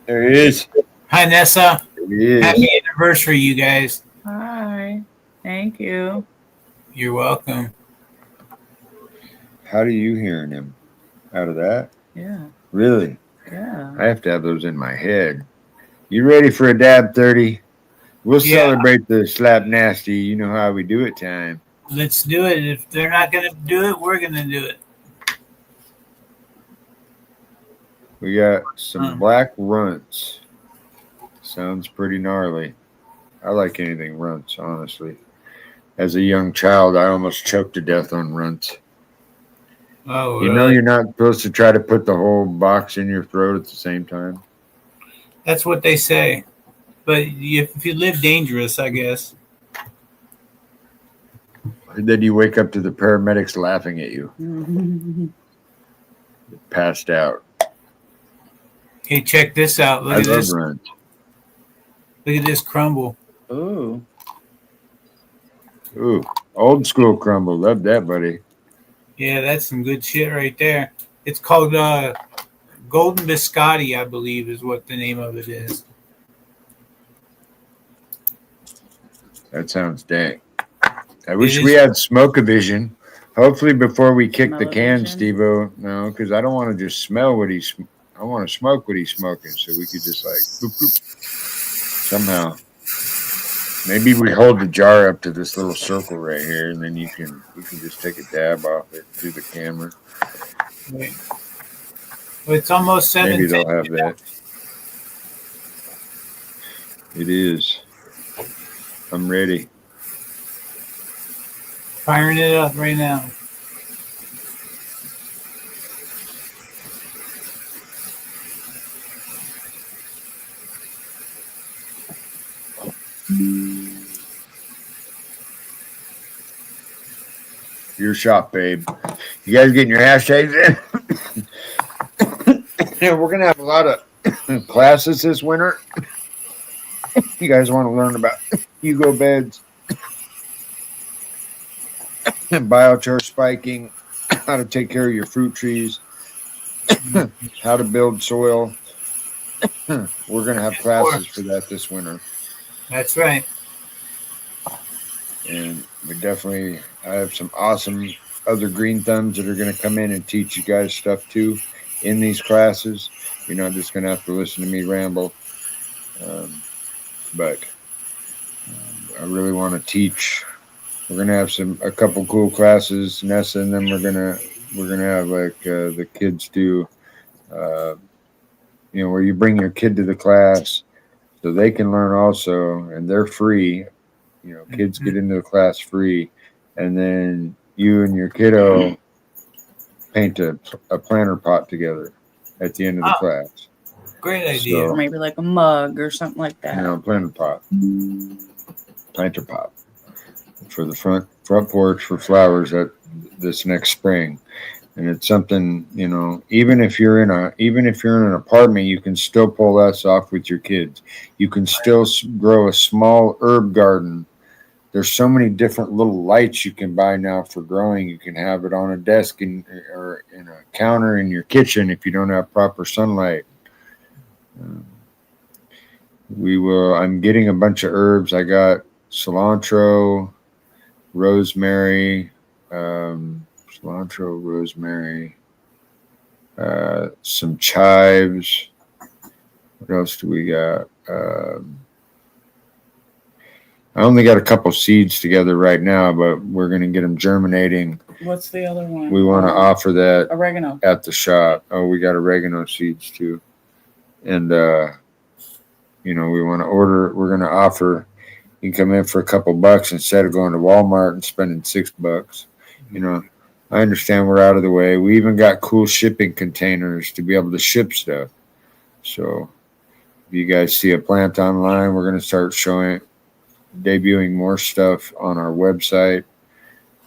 There he is. Hi, Nessa. There he is. Happy anniversary, you guys. Hi. Thank you. You're welcome. How do you hearing him? Out of that? Yeah. Really? Yeah. I have to have those in my head. You ready for a dab 30? We'll celebrate the slap nasty. You know how we do it time. Let's do it. If they're not going to do it, we're going to do it. We got some black runts. Sounds pretty gnarly. I like anything runts, honestly. As a young child, I almost choked to death on runts. Oh, You know you're not supposed to try to put the whole box in your throat at the same time. That's what they say. But if you live dangerous, I guess. And then you wake up to the paramedics laughing at you. Passed out. Hey, check this out. Look I at love this. runts. Look at this crumble. Ooh. Ooh, old school crumble. Love that, buddy. Yeah, that's some good shit right there. It's called Golden Biscotti, I believe, is what the name of it is. That sounds dank. I wish we had smoke-o-vision. Hopefully before we kick the can, Smell-o-vision? Steve-O. No, because I don't want to just smell what he's... I want to smoke what he's smoking, so we could just like... Boop, boop, somehow. Maybe we hold the jar up to this little circle right here, and then you can just take a dab off it through the camera. Wait. Well, it's almost 7:10. Maybe they'll have that. It is. I'm ready. Firing it up right now. Your shop, babe. You guys getting your hashtags in? Yeah, we're going to have a lot of classes this winter. You guys want to learn about Hugo beds, biochar spiking, how to take care of your fruit trees, how to build soil. We're going to have classes for that this winter. That's right. And I have some awesome other green thumbs that are going to come in and teach you guys stuff too in these classes. You're not just going to have to listen to me ramble. But I really want to teach. We're going to have a couple cool classes, NESSA, and then we're going to have like the kids do, where you bring your kid to the class so they can learn also, and they're free. Kids get into the class free, and then you and your kiddo paint a planter pot together at the end of the class. Great idea. Or maybe like a mug or something like that. Planter pot. Planter pot. For the front porch for flowers this next spring. And it's something, even if you're in an apartment, you can still pull that off with your kids. You can still grow a small herb garden. There's so many different little lights you can buy now for growing. You can have it on a desk or in a counter in your kitchen if you don't have proper sunlight. I'm getting a bunch of herbs. I got cilantro, rosemary, some chives. What else do we got? I only got a couple seeds together right now, but we're going to get them germinating. What's the other one? We want to offer that Oregano. at the shop. Oh, we got oregano seeds too. And, we're going to offer You can come in for a couple bucks instead of going to Walmart and spending $6. You know, I understand we're out of the way. We even got cool shipping containers to be able to ship stuff. So if you guys see a plant online, we're going to start debuting more stuff on our website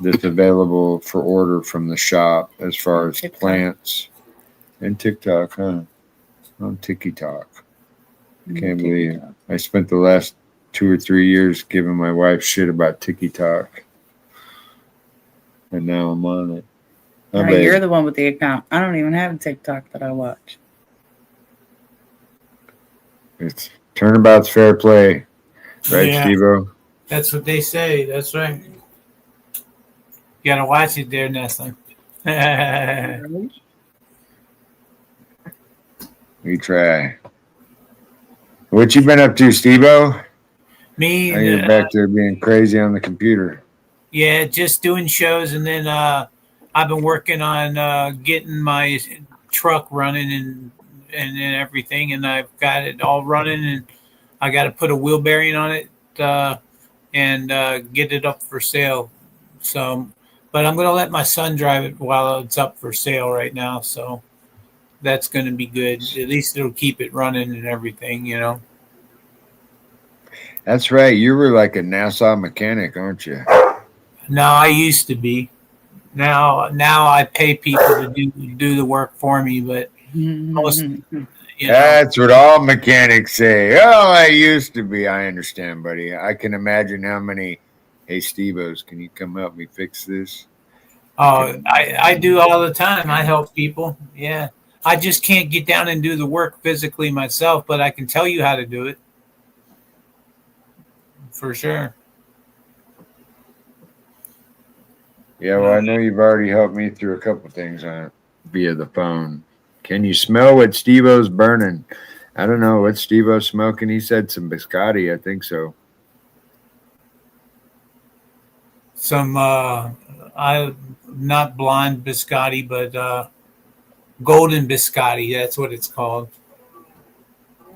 that's available for order from the shop as far as TikTok. plants and TikTok, huh? On TikTok. Can't believe it. I spent the last 2 or 3 years giving my wife shit about TikTok. And now I'm on it. No, you're the one with the account. I don't even have a TikTok that I watch. It's turnabout's fair play. Right, Yeah. Steve-O? That's what they say. That's right. You gotta watch it there, Nessa. We try. What you been up to, Steve-O? Me, Now you're back there being crazy on the computer. yeah, just doing shows, and then I've been working on getting my truck running and everything, and I've got it all running, and I got to put a wheel bearing on it and get it up for sale. So, but I'm gonna let my son drive it while it's up for sale right now. So that's gonna be good. At least it'll keep it running and everything, you know. That's right. You were like a NASA mechanic, aren't you? No, I used to be. Now I pay people to do the work for me, but most, you know, That's what all mechanics say. Oh, I used to be. I understand, buddy. I can imagine how many, hey, Steve-O's, can you come help me fix this? I do all the time. I help people. Yeah. I just can't get down and do the work physically myself, but I can tell you how to do it. For sure. Yeah, well, I know you've already helped me through a couple things via the phone. Can you smell what Steve-O's burning? I don't know. What's Steve-O smoking? He said some biscotti. I think so. Some I not blonde biscotti, but golden biscotti. That's what it's called.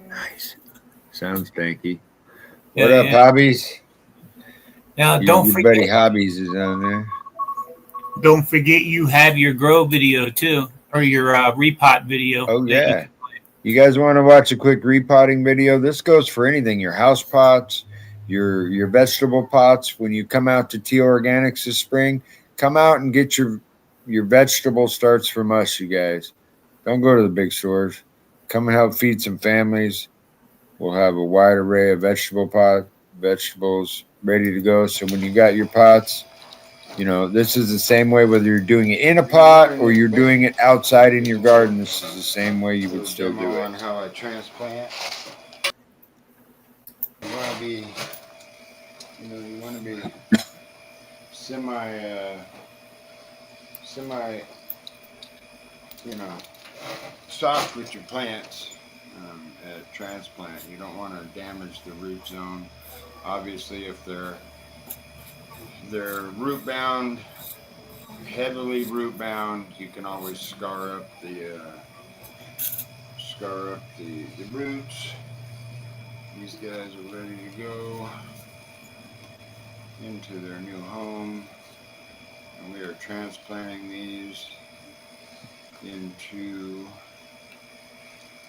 Nice. Sounds stanky. Yeah, What up, yeah. Hobbies? Now don't Your forget. buddy Hobbies is on there. Don't forget you have your grow video too, or your repot video. Oh, yeah. You guys want to watch a quick repotting video? This goes for anything. Your house pots, your vegetable pots. When you come out to T Organics this spring, come out and get your vegetable starts from us, you guys. Don't go to the big stores. Come and help feed some families. We'll have a wide array of vegetables ready to go. So when you got your pots, you know, this is the same way whether you're doing it in a pot or you're doing it outside in your garden. This is the same way you would still do it. On how I transplant. You want to be, semi, soft with your plants at transplant. You don't want to damage the root zone. Obviously, if they're root bound, heavily root bound, you can always scar up the roots. These guys are ready to go into their new home, and we are transplanting these into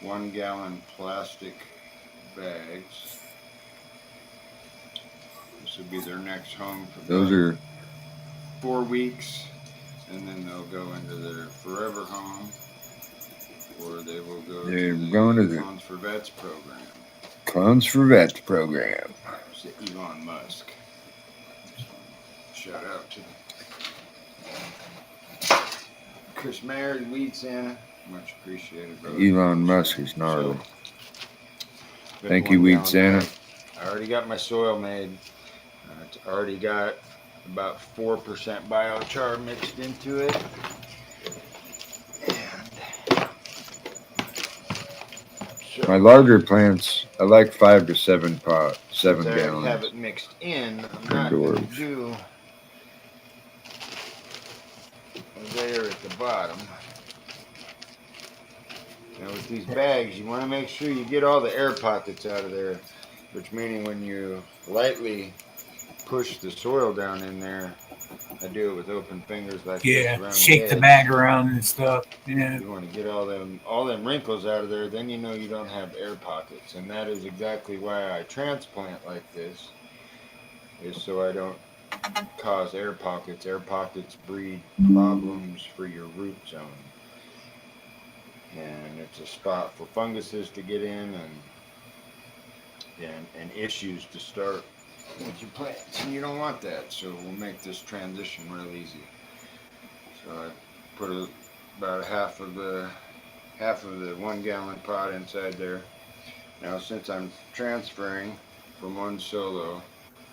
1-gallon plastic bags. This will be their next home for Those are 4 weeks, and then they'll go into their forever home, or they will go They're to the going to the Clones for Vets program. Clones for Vets program. It's Elon Musk. Shout out to Chris Mayer, the Weed Santa. Much appreciated, brother. Elon Musk is gnarly. So, Thank you, Weed Santa. I already got my soil made. It's already got about 4% biochar mixed into it. And My larger plants, I like 5 to 7 pot, 7 since I already have gallons. it mixed in, I'm not going to do a layer at the bottom. Now with these bags, you want to make sure you get all the air pockets out of there. which meaning when you lightly push the soil down in there, I do it with open fingers like this Yeah, around shake the edge. bag around and stuff. Yeah. You want to get all them wrinkles out of there, then you know you don't have air pockets, and that is exactly why I transplant like this, is so I don't cause air pockets. Air pockets breed problems for your root zone, and it's a spot for funguses to get in and issues to start with your plants, and you don't want that. So we'll make this transition real easy. So I put about half of the 1 gallon pot inside there. Now since I'm transferring from one solo,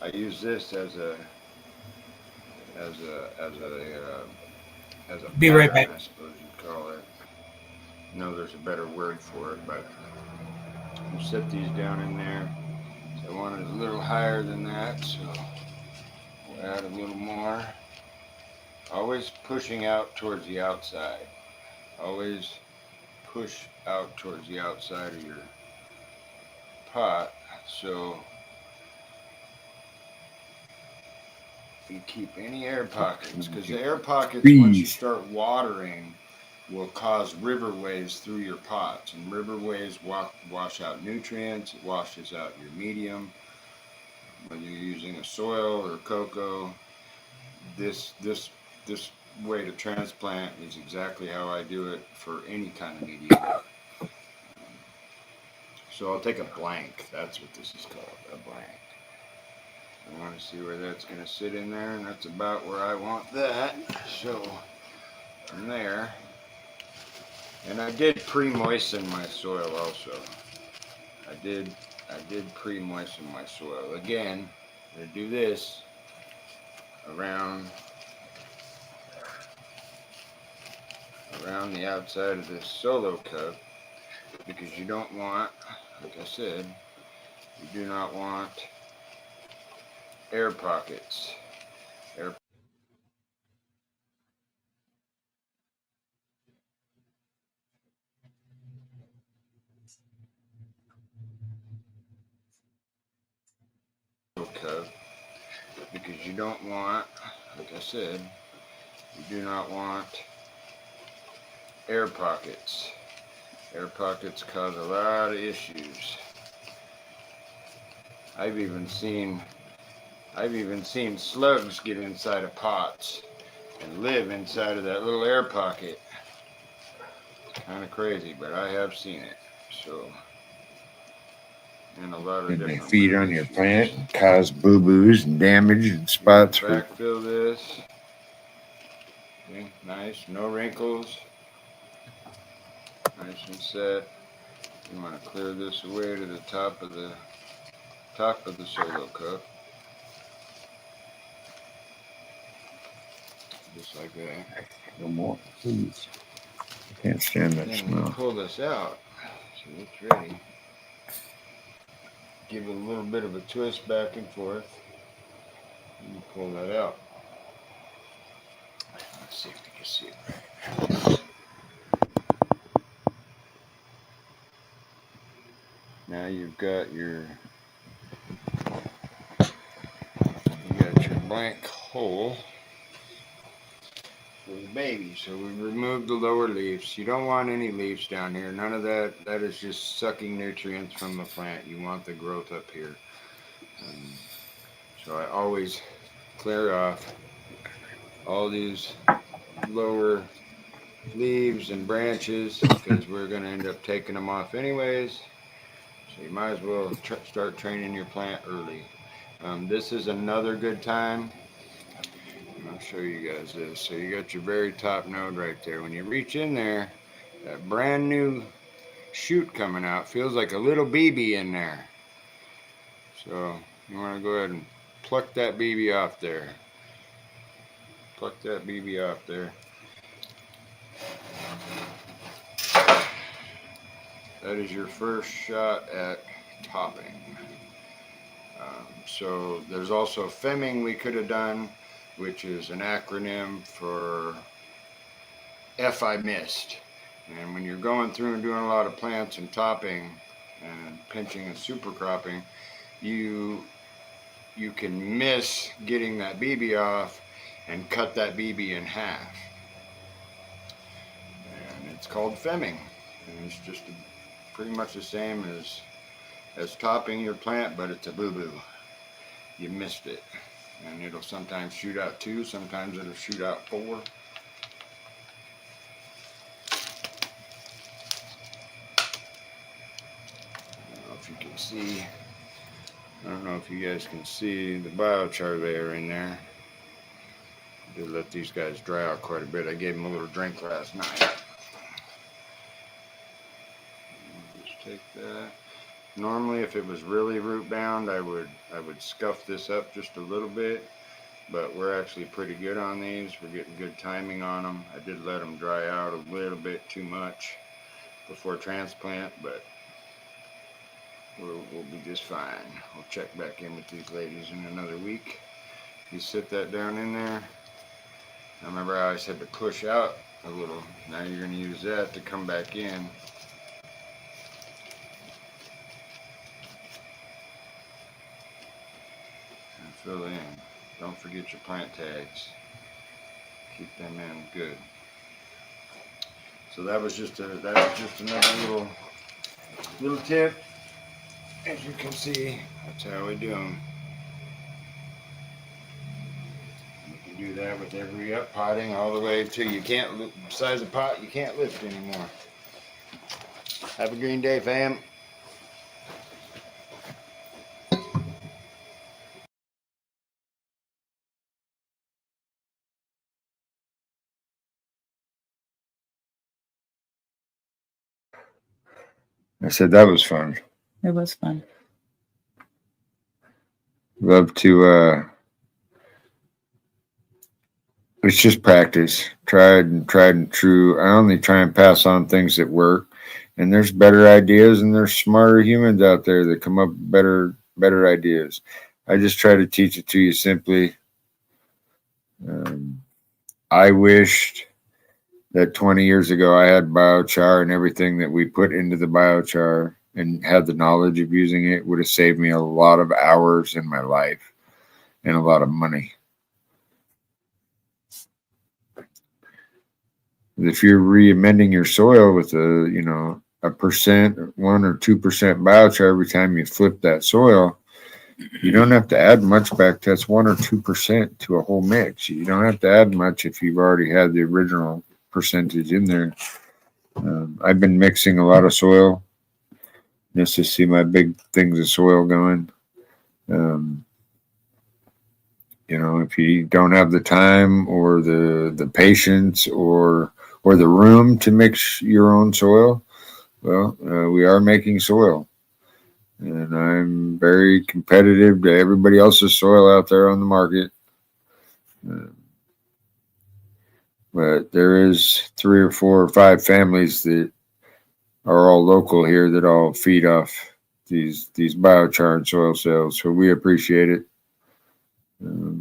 I use this as a Be right pattern, back. I suppose you'd call it. No, there's a better word for it, but we'll set these down in there. So I want it a little higher than that, so we'll add a little more. Always pushing out towards the outside. Always push out towards the outside of your pot, so you keep any air pockets, because the air pockets, once you start watering, will cause riverways through your pots, and riverways wash out nutrients. It washes out your medium. Whether you're using a soil or cocoa, this way to transplant is exactly how I do it for any kind of medium. So I'll take a blank. That's what this is called, a blank. I want to see where that's going to sit in there, and that's about where I want that. So from there, and I did pre-moisten my soil also. I did pre-moisten my soil. Again, I'm going to do this around the outside of this solo cup, because you don't want, like I said, you do not want air pockets. Cup, because you don't want, like I said, you do not want air pockets. Air pockets cause a lot of issues. I've even seen slugs get inside of pots and live inside of that little air pocket. Kind of crazy, but I have seen it. So, and a lot of And they different feed on your plant and cause boo-boos and damage and spots for. Backfill this. Okay, nice, no wrinkles. Nice and set. You want to clear this away to the top of the solo cup. Just like that. No more, please. I can't stand that Then smell. pull this out. So it's ready. Give it a little bit of a twist back and forth. And you pull that out. Let's see if you can see it right. Now you've got your blank hole for the baby. So we removed the lower leaves. You don't want any leaves down here. None of that. That is just sucking nutrients from the plant. You want the growth up here. So I always clear off all these lower leaves and branches, because we're going to end up taking them off anyways. So you might as well start training your plant early. This is another good time. I'll show you guys this. So you got your very top node right there. When you reach in there, that brand new shoot coming out feels like a little BB in there. So you want to go ahead and pluck that BB off there. Pluck that BB off there. That is your first shot at topping. So there's also Femming we could have done, which is an acronym for F I missed. And when you're going through and doing a lot of plants and topping and pinching and super cropping, you can miss getting that BB off and cut that BB in half. And it's called femming. And it's just pretty much the same as topping your plant, but it's a boo-boo. You missed it. And it'll sometimes shoot out 2, sometimes it'll shoot out 4. I don't know if you can see. I don't know if you guys can see the biochar layer in there. I did let these guys dry out quite a bit. I gave them a little drink last night. Just take that. Normally, if it was really root bound, I would scuff this up just a little bit, but we're actually pretty good on these. We're getting good timing on them. I did let them dry out a little bit too much before transplant, but we'll be just fine. I'll check back in with these ladies in another week. You sit that down in there. I remember how I said to push out a little. Now you're going to use that to come back in. And fill in. Don't forget your plant tags. Keep them in good. So that was just another little tip. As you can see, that's how we do them. You can do that with every up potting all the way to you can't size of pot you can't lift anymore. Have a green day, fam. I said that was fun. It was fun. Love to it's just practice. Tried and true. I only try and pass on things that work. And there's better ideas and there's smarter humans out there that come up with better ideas. I just try to teach it to you simply. I wished that 20 years ago I had biochar, and everything that we put into the biochar and had the knowledge of using it would have saved me a lot of hours in my life and a lot of money. If you're re-amending your soil with a 1% or 2% biochar every time you flip that soil, you don't have to add much back. That's 1 or 2% to a whole mix. You don't have to add much if you've already had the original percentage in there. I've been mixing a lot of soil just to see my big things of soil going. If you don't have the time or the patience or the room to mix your own soil, well, we are making soil. And I'm very competitive to everybody else's soil out there on the market. But there is 3 or 4 or 5 families that are all local here that all feed off these biochar and soil sales. So we appreciate it.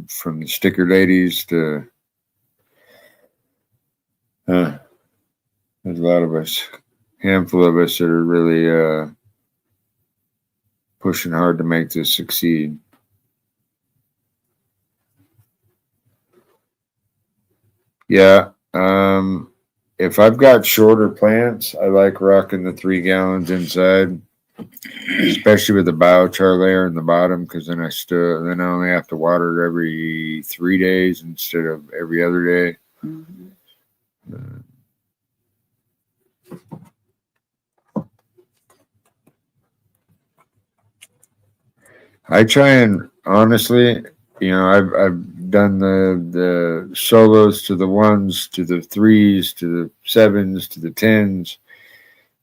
From the sticker ladies to there's a lot of us, handful of us that are really pushing hard to make this succeed. Yeah. If I've got shorter plants, I like rocking the 3 gallons inside, especially with the biochar layer in the bottom, because then I only have to water it every 3 days instead of every other day. Mm-hmm. I try and honestly, I've done the solos to the 1s, to the 3s, to the 7s, to the 10s,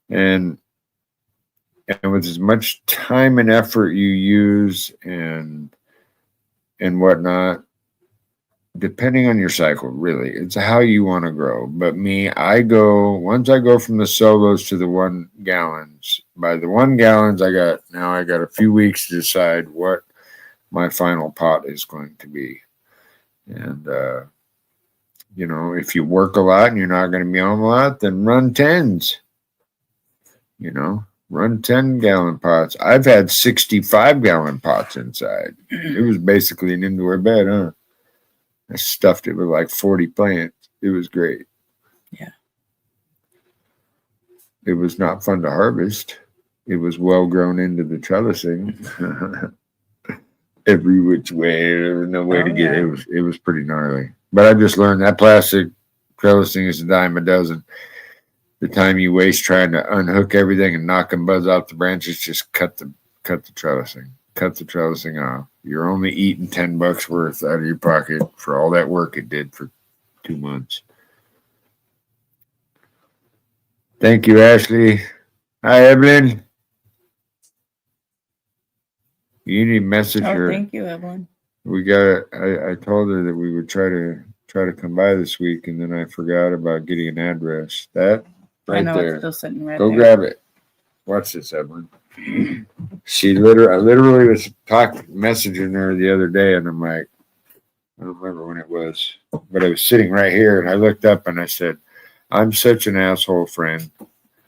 and with as much time and effort you use and whatnot, depending on your cycle, really, it's how you want to grow. But me, once I go from the solos to the 1 gallons. By the 1 gallons, I got a few weeks to decide what my final pot is going to be. And if you work a lot and you're not going to be on a lot, then run 10s. Run 10-gallon pots. I've had 65-gallon pots inside. It was basically an indoor bed, huh? I stuffed it with like 40 plants. It was great. Yeah. It was not fun to harvest. It was well grown into the trellising. Every which way. There was no way to get it. It was pretty gnarly. But I just learned that plastic trellising is a dime a dozen. The time you waste trying to unhook everything and knocking buds off the branches, just cut the trellising. Cut the trellising off. You're only eating $10 worth out of your pocket for all that work it did for 2 months. Thank you, Ashley. Hi, Evelyn. You need to message her. Thank you, Evelyn. We got. I told her that we would try to come by this week, and then I forgot about getting an address. That right I know there. it's still sitting right Go there. grab it. Watch this, Evelyn. I literally was messaging her the other day, and I'm like, I don't remember when it was, but I was sitting right here, and I looked up and I said, "I'm such an asshole friend.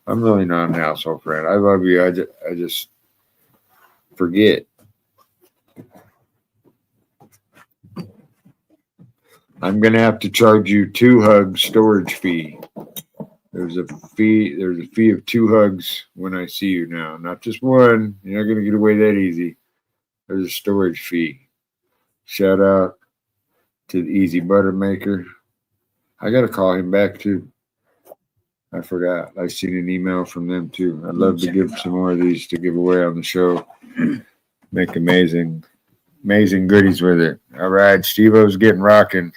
I'm really not an asshole friend. I love you. I just forget." I'm gonna have to charge you 2 hugs storage fee. There's a fee of 2 hugs when I see you now. Not just one. You're not gonna get away that easy. There's a storage fee. Shout out to the Easy Butter Maker. I gotta call him back too. I forgot. I seen an email from them too. I'd love to give some more of these to give away on the show. Make amazing goodies with it. All right, Steve-O's getting rocking.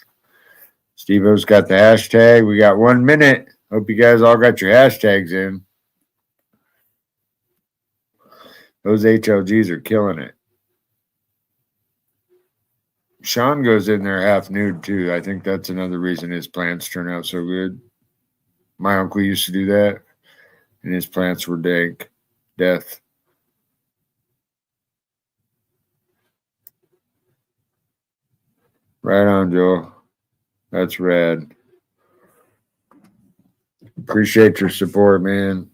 Steve-O's got the hashtag. We got 1 minute. Hope you guys all got your hashtags in. Those HLGs are killing it. Sean goes in there half nude too. I think that's another reason his plants turn out so good. My uncle used to do that, and his plants were death. Right on, Joel. That's rad. Appreciate your support, man.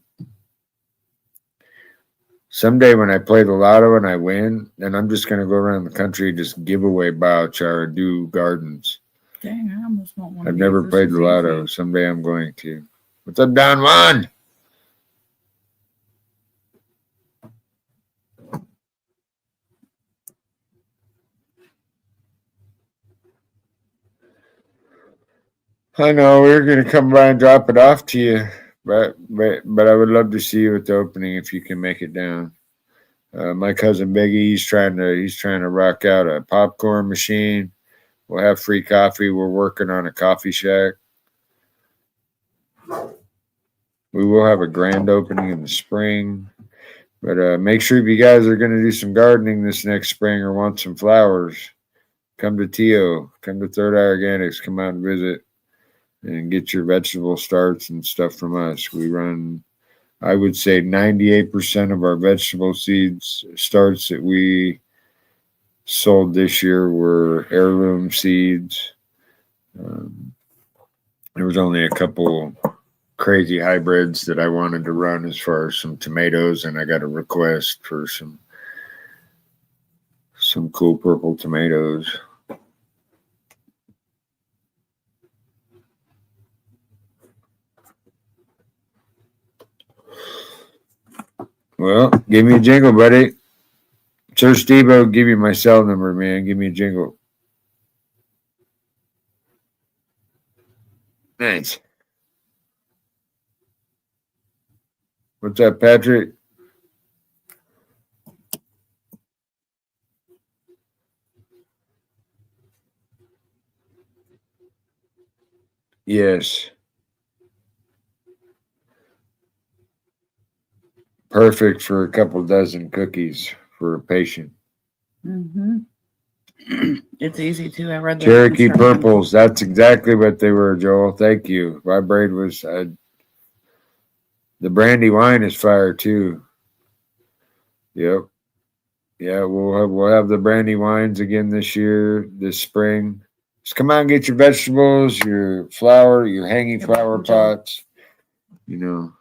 Someday when I play the lotto and I win, then I'm just going to go around the country and just give away biochar and do gardens. Dang, I almost want one. I've never played the lotto. Someday I'm going to. What's up, Don Juan? I know we're gonna come by and drop it off to you, but I would love to see you at the opening if you can make it down. My cousin Biggie, he's trying to rock out a popcorn machine. We'll have free coffee. We're working on a coffee shack. We will have a grand opening in the spring, but make sure if you guys are gonna do some gardening this next spring or want some flowers, come to Tio, come to Third Eye Organics, come out and visit. And get your vegetable starts and stuff from us. We run, I would say 98% of our vegetable seeds starts that we sold this year were heirloom seeds. There was only a couple crazy hybrids that I wanted to run as far as some tomatoes, and I got a request for some cool purple tomatoes. Well, give me a jingle, buddy. Sir Steve-O, give you my cell number, man. Give me a jingle. Thanks. What's up, Patrick? Yes. Perfect for a couple dozen cookies for a patient. Mm-hmm. It's easy too. I read the Cherokee instructions. purples. That's exactly what they were, Joel. Thank you. My braid was. The brandy wine is fire too. Yep. Yeah, we'll have the brandy wines again this spring. Just come out and get your vegetables, your flower, your hanging flower pots. You know.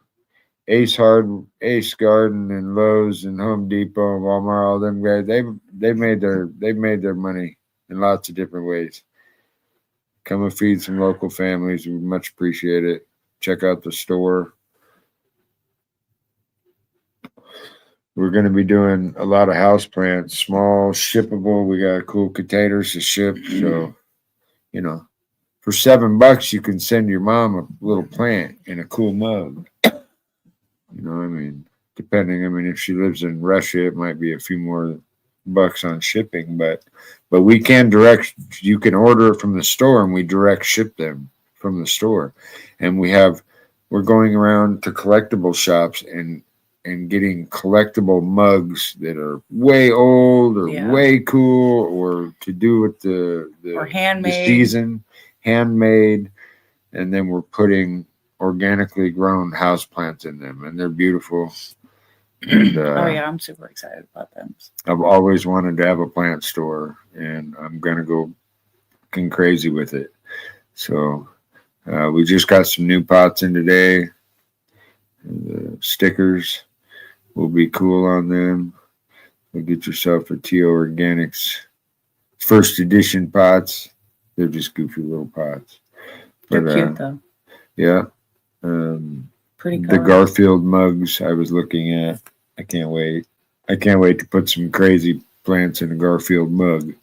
Ace Garden and Lowe's and Home Depot and Walmart, all them guys, they've made their money in lots of different ways. Come and feed some local families. We much appreciate it. Check out the store. We're going to be doing a lot of house plants, small, shippable. We got cool containers to ship. So, you know, for $7, you can send your mom a little plant in a cool mug. You know, I mean, depending. I mean, if she lives in Russia, it might be a few more bucks on shipping, but we can direct. You can order it from the store, and we direct ship them from the store. And we're going around to collectible shops and getting collectible mugs that are way old or way cool, or to do with the or handmade. The season, handmade, and then we're putting organically grown house plants in them, and they're beautiful. And, oh yeah, I'm super excited about them. I've always wanted to have a plant store, and I'm gonna go crazy with it. So we just got some new pots in today. The stickers will be cool on them. So get yourself a TO Organics first edition pots. They're just goofy little pots. They're cute though. Yeah. Pretty the Garfield mugs I was looking at. I can't wait. I can't wait to put some crazy plants in a Garfield mug.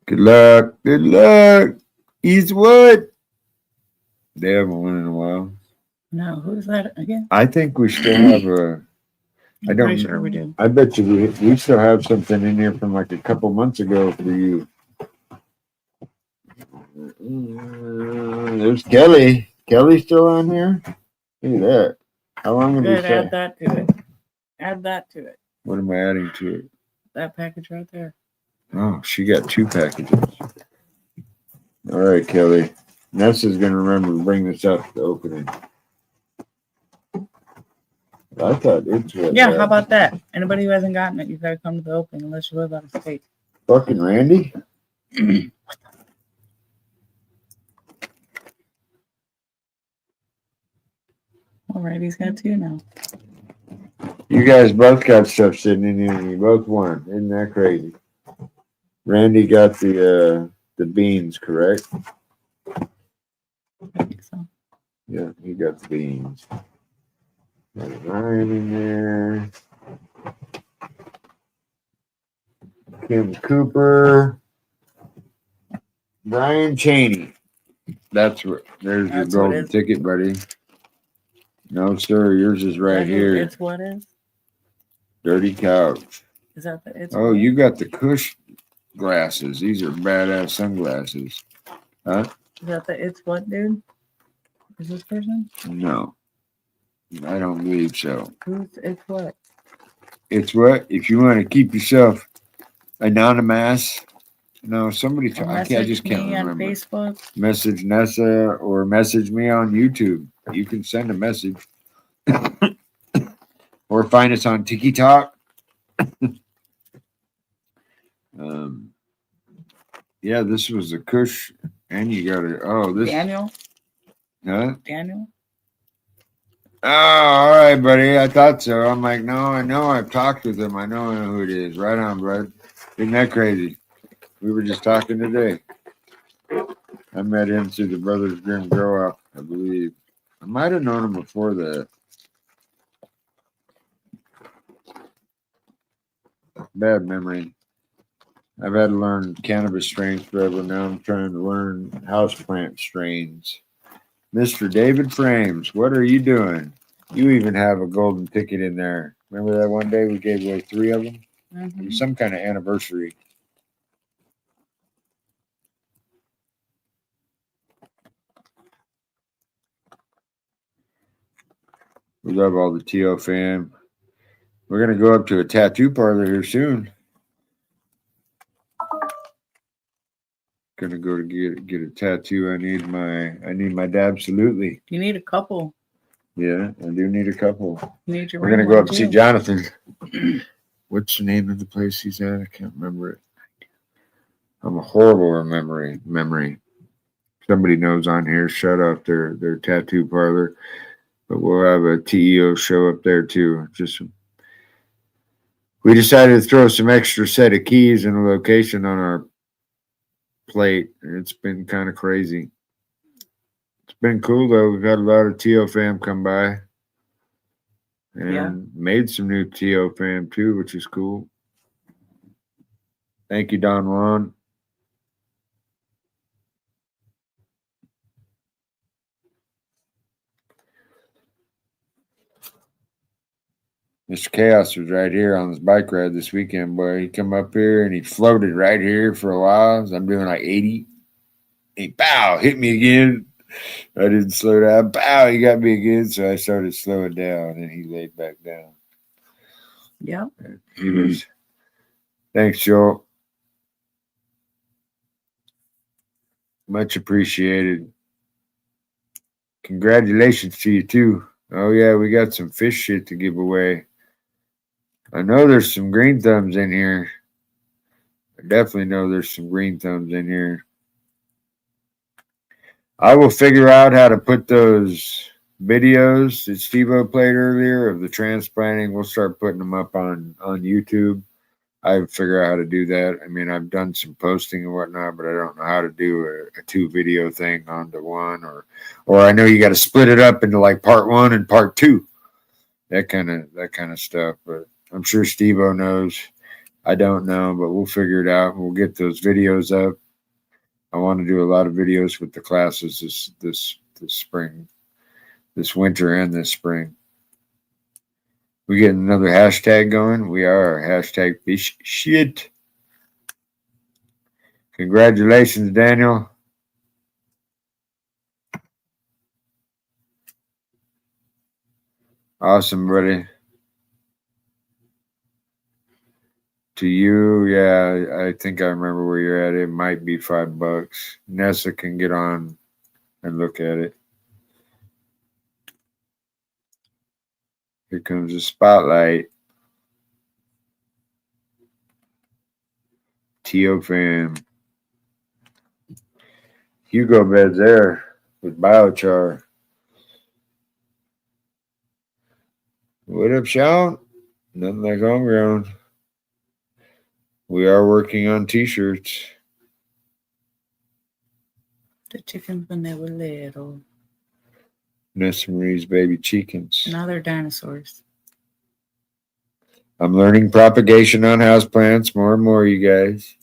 Good luck. Good luck. East Wood. They haven't won in a while. No, who's that again? I think we still have a. I don't. Pretty sure we do. I bet you we still have something in here from like a couple months ago for you. There's Kelly. Kelly's still on here? Look at that. How long have we Good, add that to it. Add that to it. What am I adding to it? That package right there. Oh, she got 2 packages. All right, Kelly. Nessa's going to remember to bring this up at the opening. I thought it's what. Yeah, how about that? Anybody who hasn't gotten it, you've got to come to the opening unless you live out of state. Fucking Randy? All right, he's got 2 now. You guys both got stuff sitting in here and you both won. Isn't that crazy? Randy got the beans, correct? I think so. Yeah, he got the beans. There's Ryan in there. Kim Cooper. Brian Cheney. That's what. There's your golden ticket, buddy. No, sir. Yours is right here. It's what is? Dirty couch. Is that the? It's Oh, you got the Kush glasses. These are badass sunglasses. Huh? Is that the? It's what, dude? Is this person? No. I don't believe so. It's what? It's what? If you want to keep yourself anonymous. No, somebody. I just can't remember. On Facebook. Message NESSA or message me on YouTube. You can send a message. Or find us on TikTok. Yeah, this was a Kush, and you got it. Oh, this Daniel. Huh? Daniel. Oh, all right, buddy. I thought so. I'm like, no, I know. I've talked with him. I know who it is. Right on, bud. Isn't that crazy? We were just talking today. I met him through the Brothers Grimm Grow Up, I believe. I might have known him before that. Bad memory. I've had to learn cannabis strains forever. Now I'm trying to learn houseplant strains. Mr. David Frames, what are you doing? You even have a golden ticket in there. Remember that one day we gave away 3 of them? Mm-hmm. It was some kind of anniversary. We love all the TO fam. We're gonna go up to a tattoo parlor here soon. Gonna go to get a tattoo. I need my dad. Absolutely. You need a couple. Yeah, I do need a couple. You need your We're gonna go up and see Jonathan. What's the name of the place he's at? I can't remember it. I'm a horrible memory. somebody knows on here, shut off their tattoo parlor. But we'll have a TEO show up there too. Just we decided to throw some extra set of keys and a location on our plate. It's been kind of crazy. It's been cool though. We've had a lot of TO fam come by and made some new TO fam too, which is cool. Thank you, Don Juan. Mr. Chaos was right here on his bike ride this weekend, boy. He come up here and he floated right here for a while. As I'm doing like 80. He pow, hit me again. I didn't slow down. Pow, he got me again. So I started slowing down and he laid back down. Yeah. He was. Thanks, Joel. Much appreciated. Congratulations to you too. Oh yeah, we got some fish shit to give away. I know there's some green thumbs in here. I definitely know there's some green thumbs in here. I will figure out how to put those videos that Steve-O played earlier of the transplanting. We'll start putting them up on YouTube. I figure out how to do that. I mean, I've done some posting and whatnot, but I don't know how to do a 2-video thing onto one, or I know you got to split it up into like part 1 and part 2, that kind of stuff. But I'm sure Steve-O knows. I don't know, but we'll figure it out. We'll get those videos up. I want to do a lot of videos with the classes this spring, this winter and this spring. We getting another hashtag going? We are. Hashtag fish shit. Congratulations, Daniel. Awesome, buddy. To you, yeah, I think I remember where you're at. It might be $5. NESSA can get on and look at it. Here comes the spotlight. TO fam. Hugo beds there with biochar. What up, Sean? Nothing like homegrown. We are working on t-shirts. The chickens when they were little. Nessa Marie's baby chickens. Now they're dinosaurs. I'm learning propagation on houseplants more and more, you guys.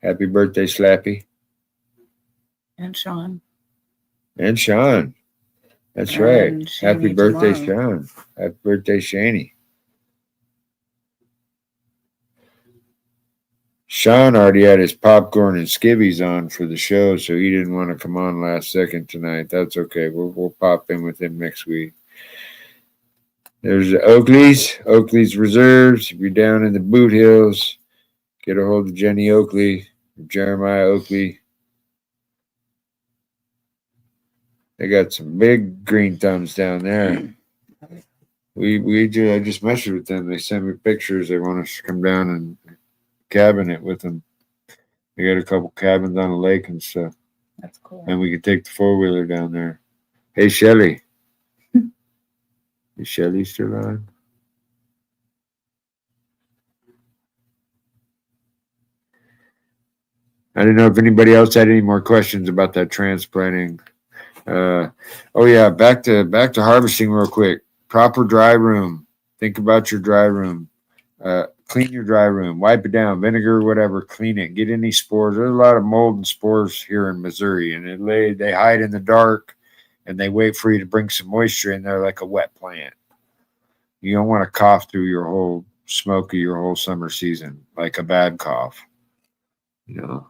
Happy birthday, Slappy. And Sean. And Sean. That's And right. Shani Happy birthday, tomorrow. Sean. Happy birthday, Shani. Sean already had his popcorn and skivvies on for the show, so he didn't want to come on last second tonight. That's okay. We'll pop in with him next week. There's the Oakley's Reserves. If you're down in the Boot Hills, get a hold of Jenny Oakley, Jeremiah Oakley. They got some big green thumbs down there. I just messaged with them. They sent me pictures. They want us to come down and cabin it with them. They got a couple cabins on the lake and stuff. That's cool. And we could take the 4-wheeler down there. Hey, Shelly. Is Shelly still on? I didn't know if anybody else had any more questions about that transplanting. Oh yeah, back to harvesting real quick. Proper dry room. Think about your dry room. Clean your dry room. Wipe it down. Vinegar, whatever. Clean it. Get any spores. There's a lot of mold and spores here in Missouri, and they hide in the dark, and they wait for you to bring some moisture in there like a wet plant. You don't want to cough through your whole smoke of your whole summer season like a bad cough. You know,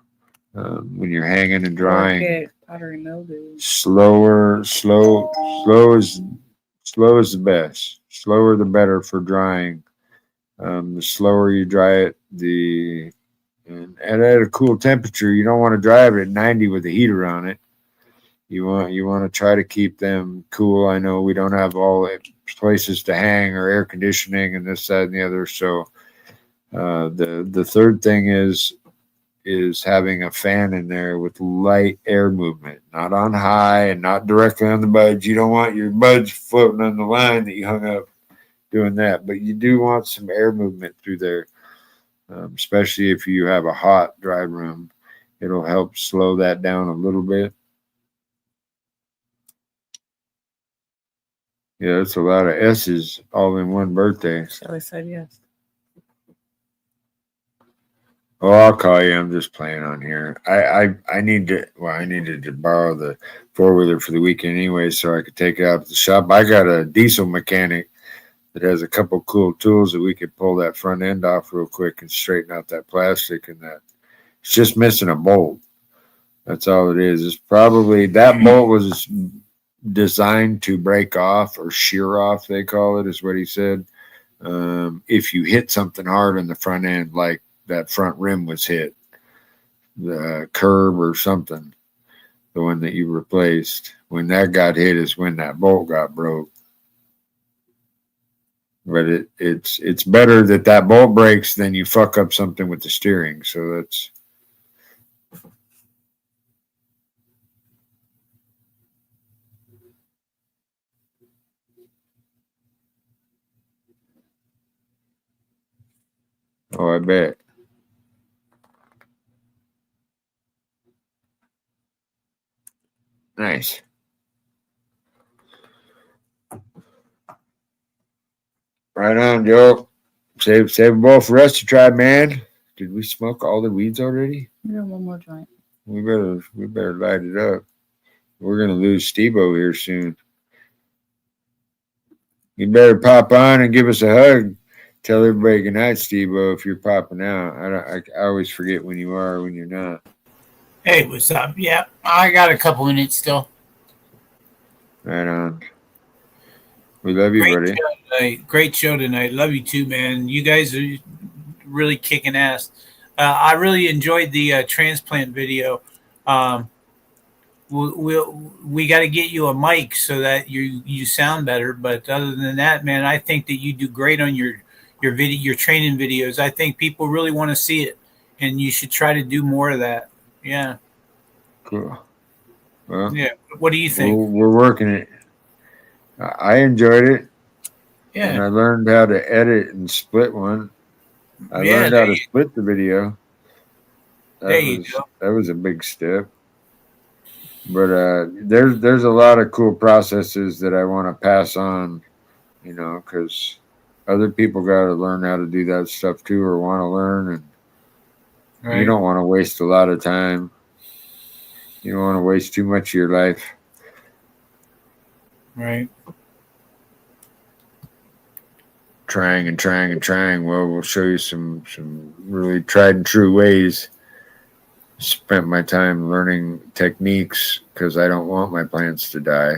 when you're hanging and drying. Get powdery mildew. Slow is the best. Slower the better for drying. The slower you dry it, and at a cool temperature. You don't want to dry it at 90 with a heater on it. You want to try to keep them cool. I know we don't have all places to hang or air conditioning and this, that, and the other. So the third thing is is having a fan in there with light air movement, not on high and not directly on the buds. You don't want your buds floating on the line that you hung up doing that, but you do want some air movement through there, especially if you have a hot dry room. It'll help slow that down a little bit. Yeah, that's a lot of S's all in one birthday. Shelley said yes. Oh, I'll call you. I'm just playing on here. I needed to borrow the 4-wheeler for the weekend anyway, so I could take it out to the shop. I got a diesel mechanic that has a couple cool tools that we could pull that front end off real quick and straighten out that plastic and that. It's just missing a bolt. That's all it is. It's probably that bolt was designed to break off or shear off, they call it, is what he said. If you hit something hard on the front end, like that front rim was hit, the curb or something, the one that you replaced, when that got hit is when that bolt got broke. But it's better that bolt breaks than you fuck up something with the steering. So that's. Oh, I bet. Nice. Right on, Joe. Save a bowl for us to try, man. Did we smoke all the weeds already? We got one more joint. We better light it up. We're gonna lose Steve-O here soon. You better pop on and give us a hug. Tell everybody good night, Steve-O, if you're popping out. I always forget when you are, when you're not. Hey, what's up? Yeah, I got a couple minutes still. Right on. We love you, buddy. Great show tonight. Love you too, man. You guys are really kicking ass. I really enjoyed the transplant video. We got to get you a mic so that you sound better. But other than that, man, I think that you do great on your video, your training videos. I think people really want to see it, and you should try to do more of that. Yeah. Cool. Well, yeah. What do you think? We're working it. I enjoyed it. Yeah. And I learned how to edit and split one. I learned how to split the video. That was a big step. But there's a lot of cool processes that I want to pass on, because other people got to learn how to do that stuff too, or want to learn, and you don't want to waste a lot of time. You don't want to waste too much of your life. Right. Trying. Well, we'll show you some really tried and true ways. Spent my time learning techniques because I don't want my plants to die.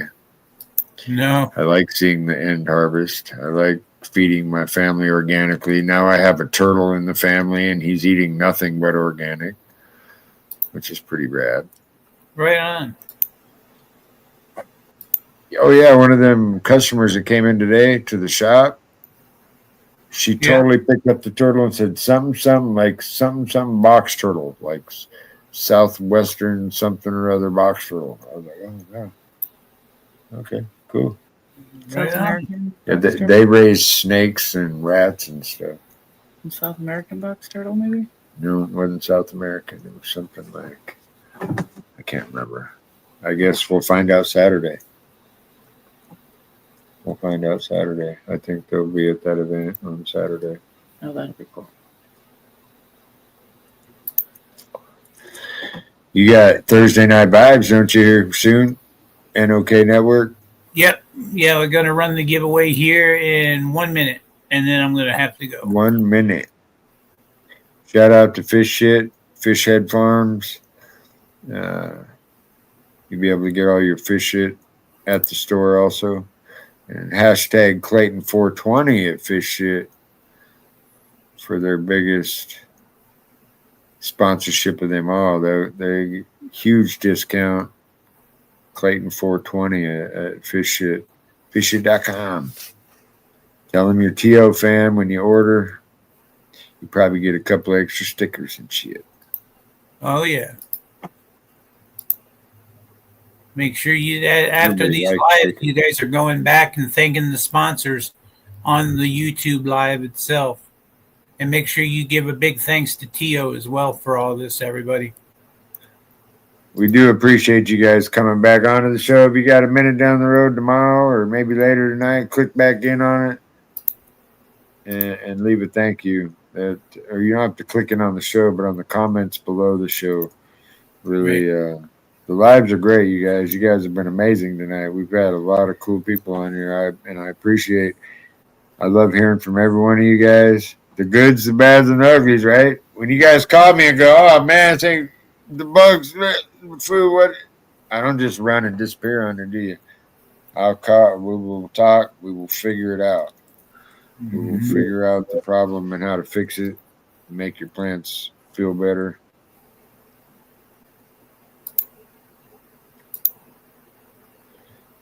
No. I like seeing the end harvest. I like feeding my family organically. Now I have a turtle in the family and he's eating nothing but organic, which is pretty rad. Right on. Oh yeah, one of them customers that came in today to the shop, she totally picked up the turtle and said something box turtle, like southwestern something or other box turtle. I was like, oh yeah. Okay, cool. South American. Yeah, they raise snakes and rats and stuff. South American box turtle, maybe? No, it wasn't South American. It was something like, I can't remember. I guess we'll find out Saturday. I think they'll be at that event on Saturday. Oh, that'll be cool. You got Thursday Night Vibes, don't you, here soon? NOK Network? Yep. Yeah, we're going to run the giveaway here in 1 minute, and then I'm going to have to go. 1 minute. Shout out to Fish Head Farms. You'll be able to get all your fish shit at the store also. And hashtag Clayton 420 at Fish Shit for their biggest sponsorship of them all. They're huge discount. Clayton 420 at Fish Shit. Fishshit.com. Tell them you're TO fan when you order. You probably get a couple extra stickers and shit. Oh yeah. Make sure you after Everybody these likes lives, chicken. you guys are going back and thanking the sponsors on the YouTube live itself, and make sure you give a big thanks to Tio as well for all this, everybody. We do appreciate you guys coming back onto the show. If you got a minute down the road tomorrow or maybe later tonight, click back in on it and leave a thank you. Or you don't have to click in on the show, but on the comments below the show. Really, the lives are great, you guys. You guys have been amazing tonight. We've had a lot of cool people on here, and I appreciate. I love hearing from every one of you guys. The goods, the bads, and the uglies. Right? When you guys call me and go, "Oh man, I think the bugs, the food," what? I don't just run and disappear under, do you? I'll call. We will talk. We will figure it out. We will figure out the problem and how to fix it. Make your plants feel better.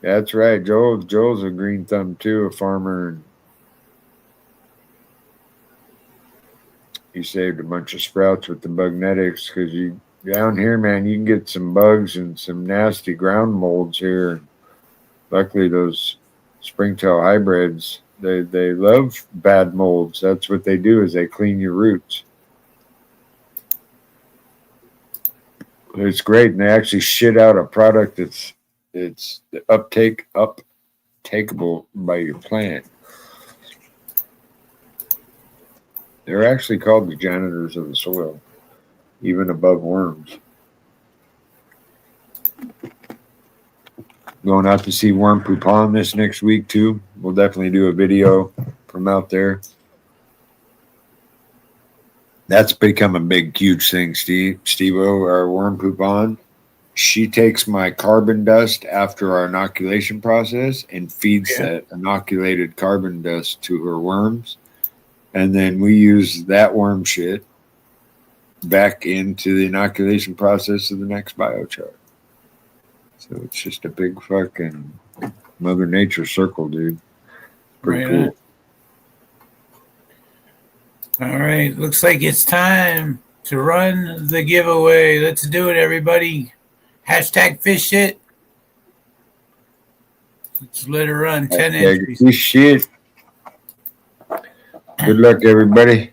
That's right. Joel's a green thumb too, a farmer. And he saved a bunch of sprouts with the bugnetics because you down here, man, you can get some bugs and some nasty ground molds here. Luckily, those springtail hybrids, they love bad molds. That's what they do is they clean your roots. It's great, and they actually shit out a product that's it's uptakeable by your plant. They're actually called the janitors of the soil, even above worms. Going out to see worm poop pond this next week too. We'll definitely do a video from out there. That's become a big, huge thing, Steve-O, our worm poop pond. She takes my carbon dust after our inoculation process and feeds that inoculated carbon dust to her worms. And then we use that worm shit back into the inoculation process of the next biochar. So it's just a big fucking Mother Nature circle, dude. Pretty cool. All right. Looks like it's time to run the giveaway. Let's do it, everybody. Hashtag fish it. Let's let her run. 10 entries. Fish shit. Good luck, everybody.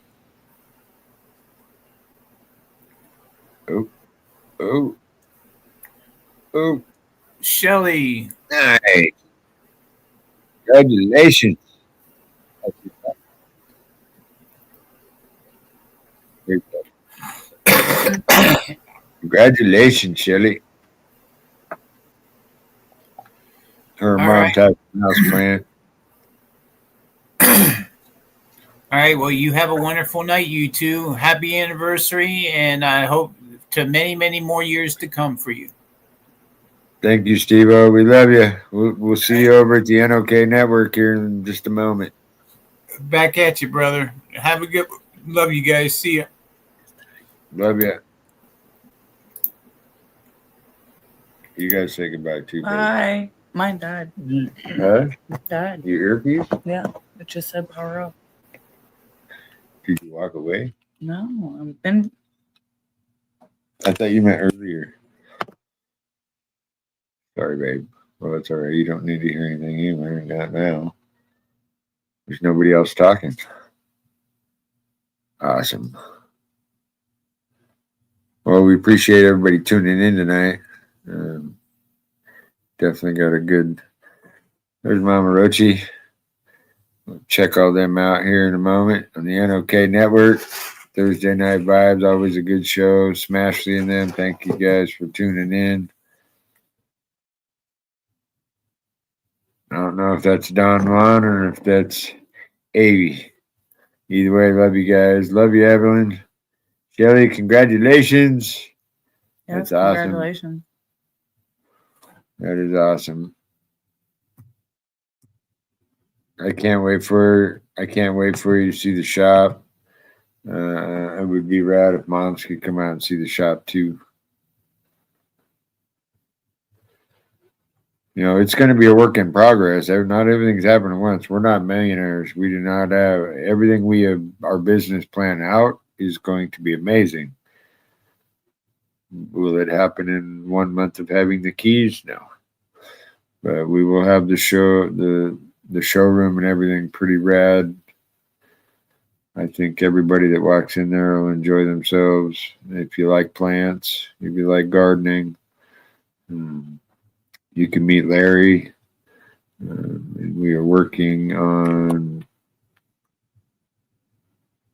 Oh. Shelly. Nice. Congratulations. Congratulations, Shelly. Her mom type house plant. All right. Well, you have a wonderful night, you two. Happy anniversary, and I hope to many, many more years to come for you. Thank you, Steve-O. We love you. We'll see you over at the NOK Network here in just a moment. Back at you, brother. Have a good. Love you guys. See ya. Love you. You guys say goodbye too. Bye. Mine died. Huh? It died. Your earpiece? Yeah. It just said power up. Did you walk away? No, I've been. I thought you meant earlier. Sorry, babe. Well, that's all right. You don't need to hear anything anyway. Not now. There's nobody else talking. Awesome. Well, we appreciate everybody tuning in tonight. Definitely got a good. There's Mama Rochi. We'll check all them out here in a moment on the NOK Network. Thursday Night Vibes, always a good show. Smashley and them. Thank you guys for tuning in. I don't know if that's Don Juan or if that's Avie. Either way, love you guys. Love you, Evelyn. Shelly, congratulations. Yep, That's awesome. Congratulations. That is awesome. I can't wait for you to see the shop. It would be rad if moms could come out and see the shop too. You know, it's going to be a work in progress. Not everything's happening at once. We're not millionaires. We do not have everything we have our business plan out is going to be amazing. Will it happen in 1 month of having the keys? No. But we will have the showroom and everything pretty rad. I think everybody that walks in there will enjoy themselves. If you like plants, if you like gardening, you can meet Larry. We are working on.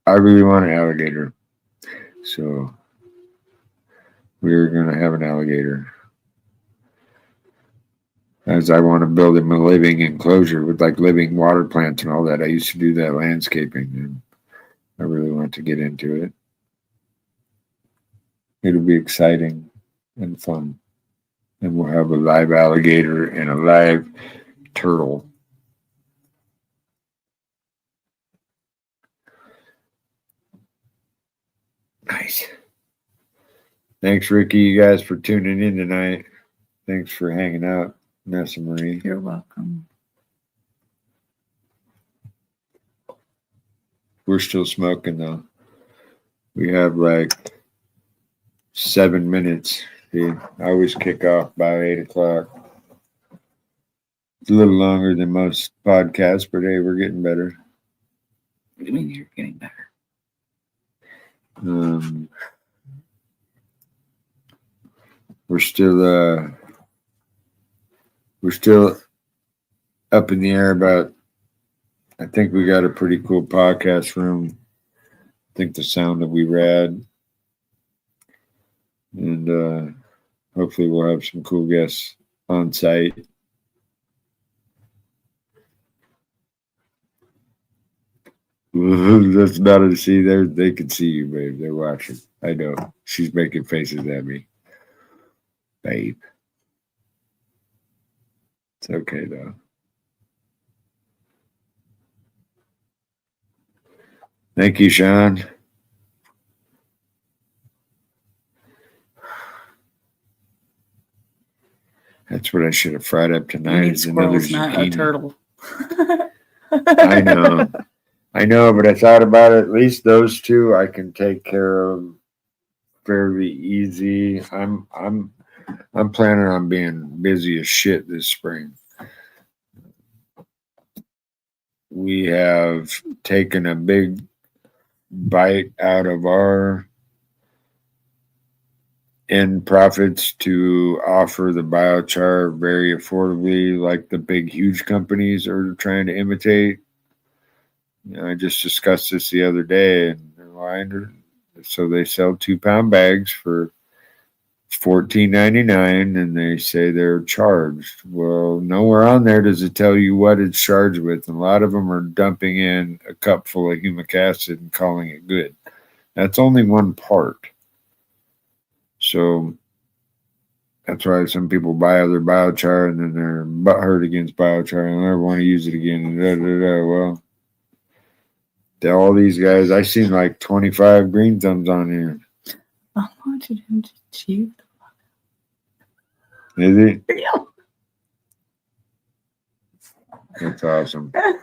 I really want an alligator, so we're going to have an alligator. As I want to build him a living enclosure with like living water plants and all that. I used to do that landscaping, and I really want to get into it. It'll be exciting and fun. And we'll have a live alligator and a live turtle. Nice. Thanks, Ricky, you guys, for tuning in tonight. Thanks for hanging out, Nessa Marie. You're welcome. We're still smoking, though. We have like 7 minutes. See, I always kick off by 8 o'clock. It's a little longer than most podcasts, but hey, we're getting better. What do you mean you're getting better? We're still up in the air about. I think we got a pretty cool podcast room. I think the sound will be rad, and hopefully we'll have some cool guests on site. That's not to see there. They can see you, babe. They're watching. I know. She's making faces at me. Babe. It's okay, though. Thank you, Sean. That's what I should have fried up You tonight. need Is another squirrels, not a zucchini. turtle. I know, but I thought about it. At least those two I can take care of fairly easy. I'm planning on being busy as shit this spring. We have taken a big bite out of our end profits to offer the biochar very affordably, like the big, huge companies are trying to imitate. I just discussed this the other day, and so they sell 2-pound bags for $14.99, and they say they're charged. Well, nowhere on there does it tell you what it's charged with, and a lot of them are dumping in a cup full of humic acid and calling it good. That's only one part. So that's why some people buy other biochar and then they're butthurt against biochar and never want to use it again. And Well, all these guys, I seen like 25 green thumbs on here. I wanted him to chew. Is it? Yeah. That's awesome. I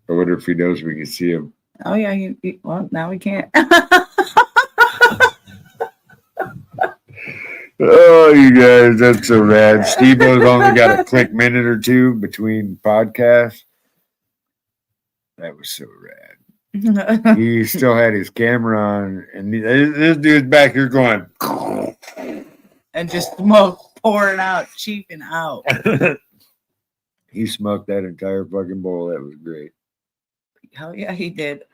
wonder if he knows we can see him. Oh yeah, well now we can't. Oh, you guys, that's so rad. Steve-O's only got a quick minute or two between podcasts. That was so rad. He still had his camera on, and this dude's back here going. And just smoke pouring out, cheaping out. He smoked that entire fucking bowl. That was great. Oh yeah, he did.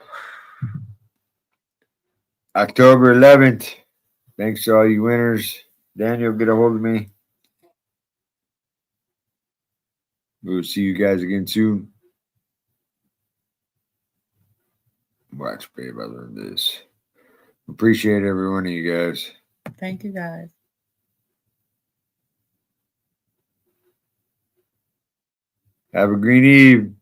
October 11th. Thanks to all you winners. Daniel, get a hold of me. We'll see you guys again soon. Watch, babe, I learned this. Appreciate every one of you guys. Thank you guys. Have a green eve.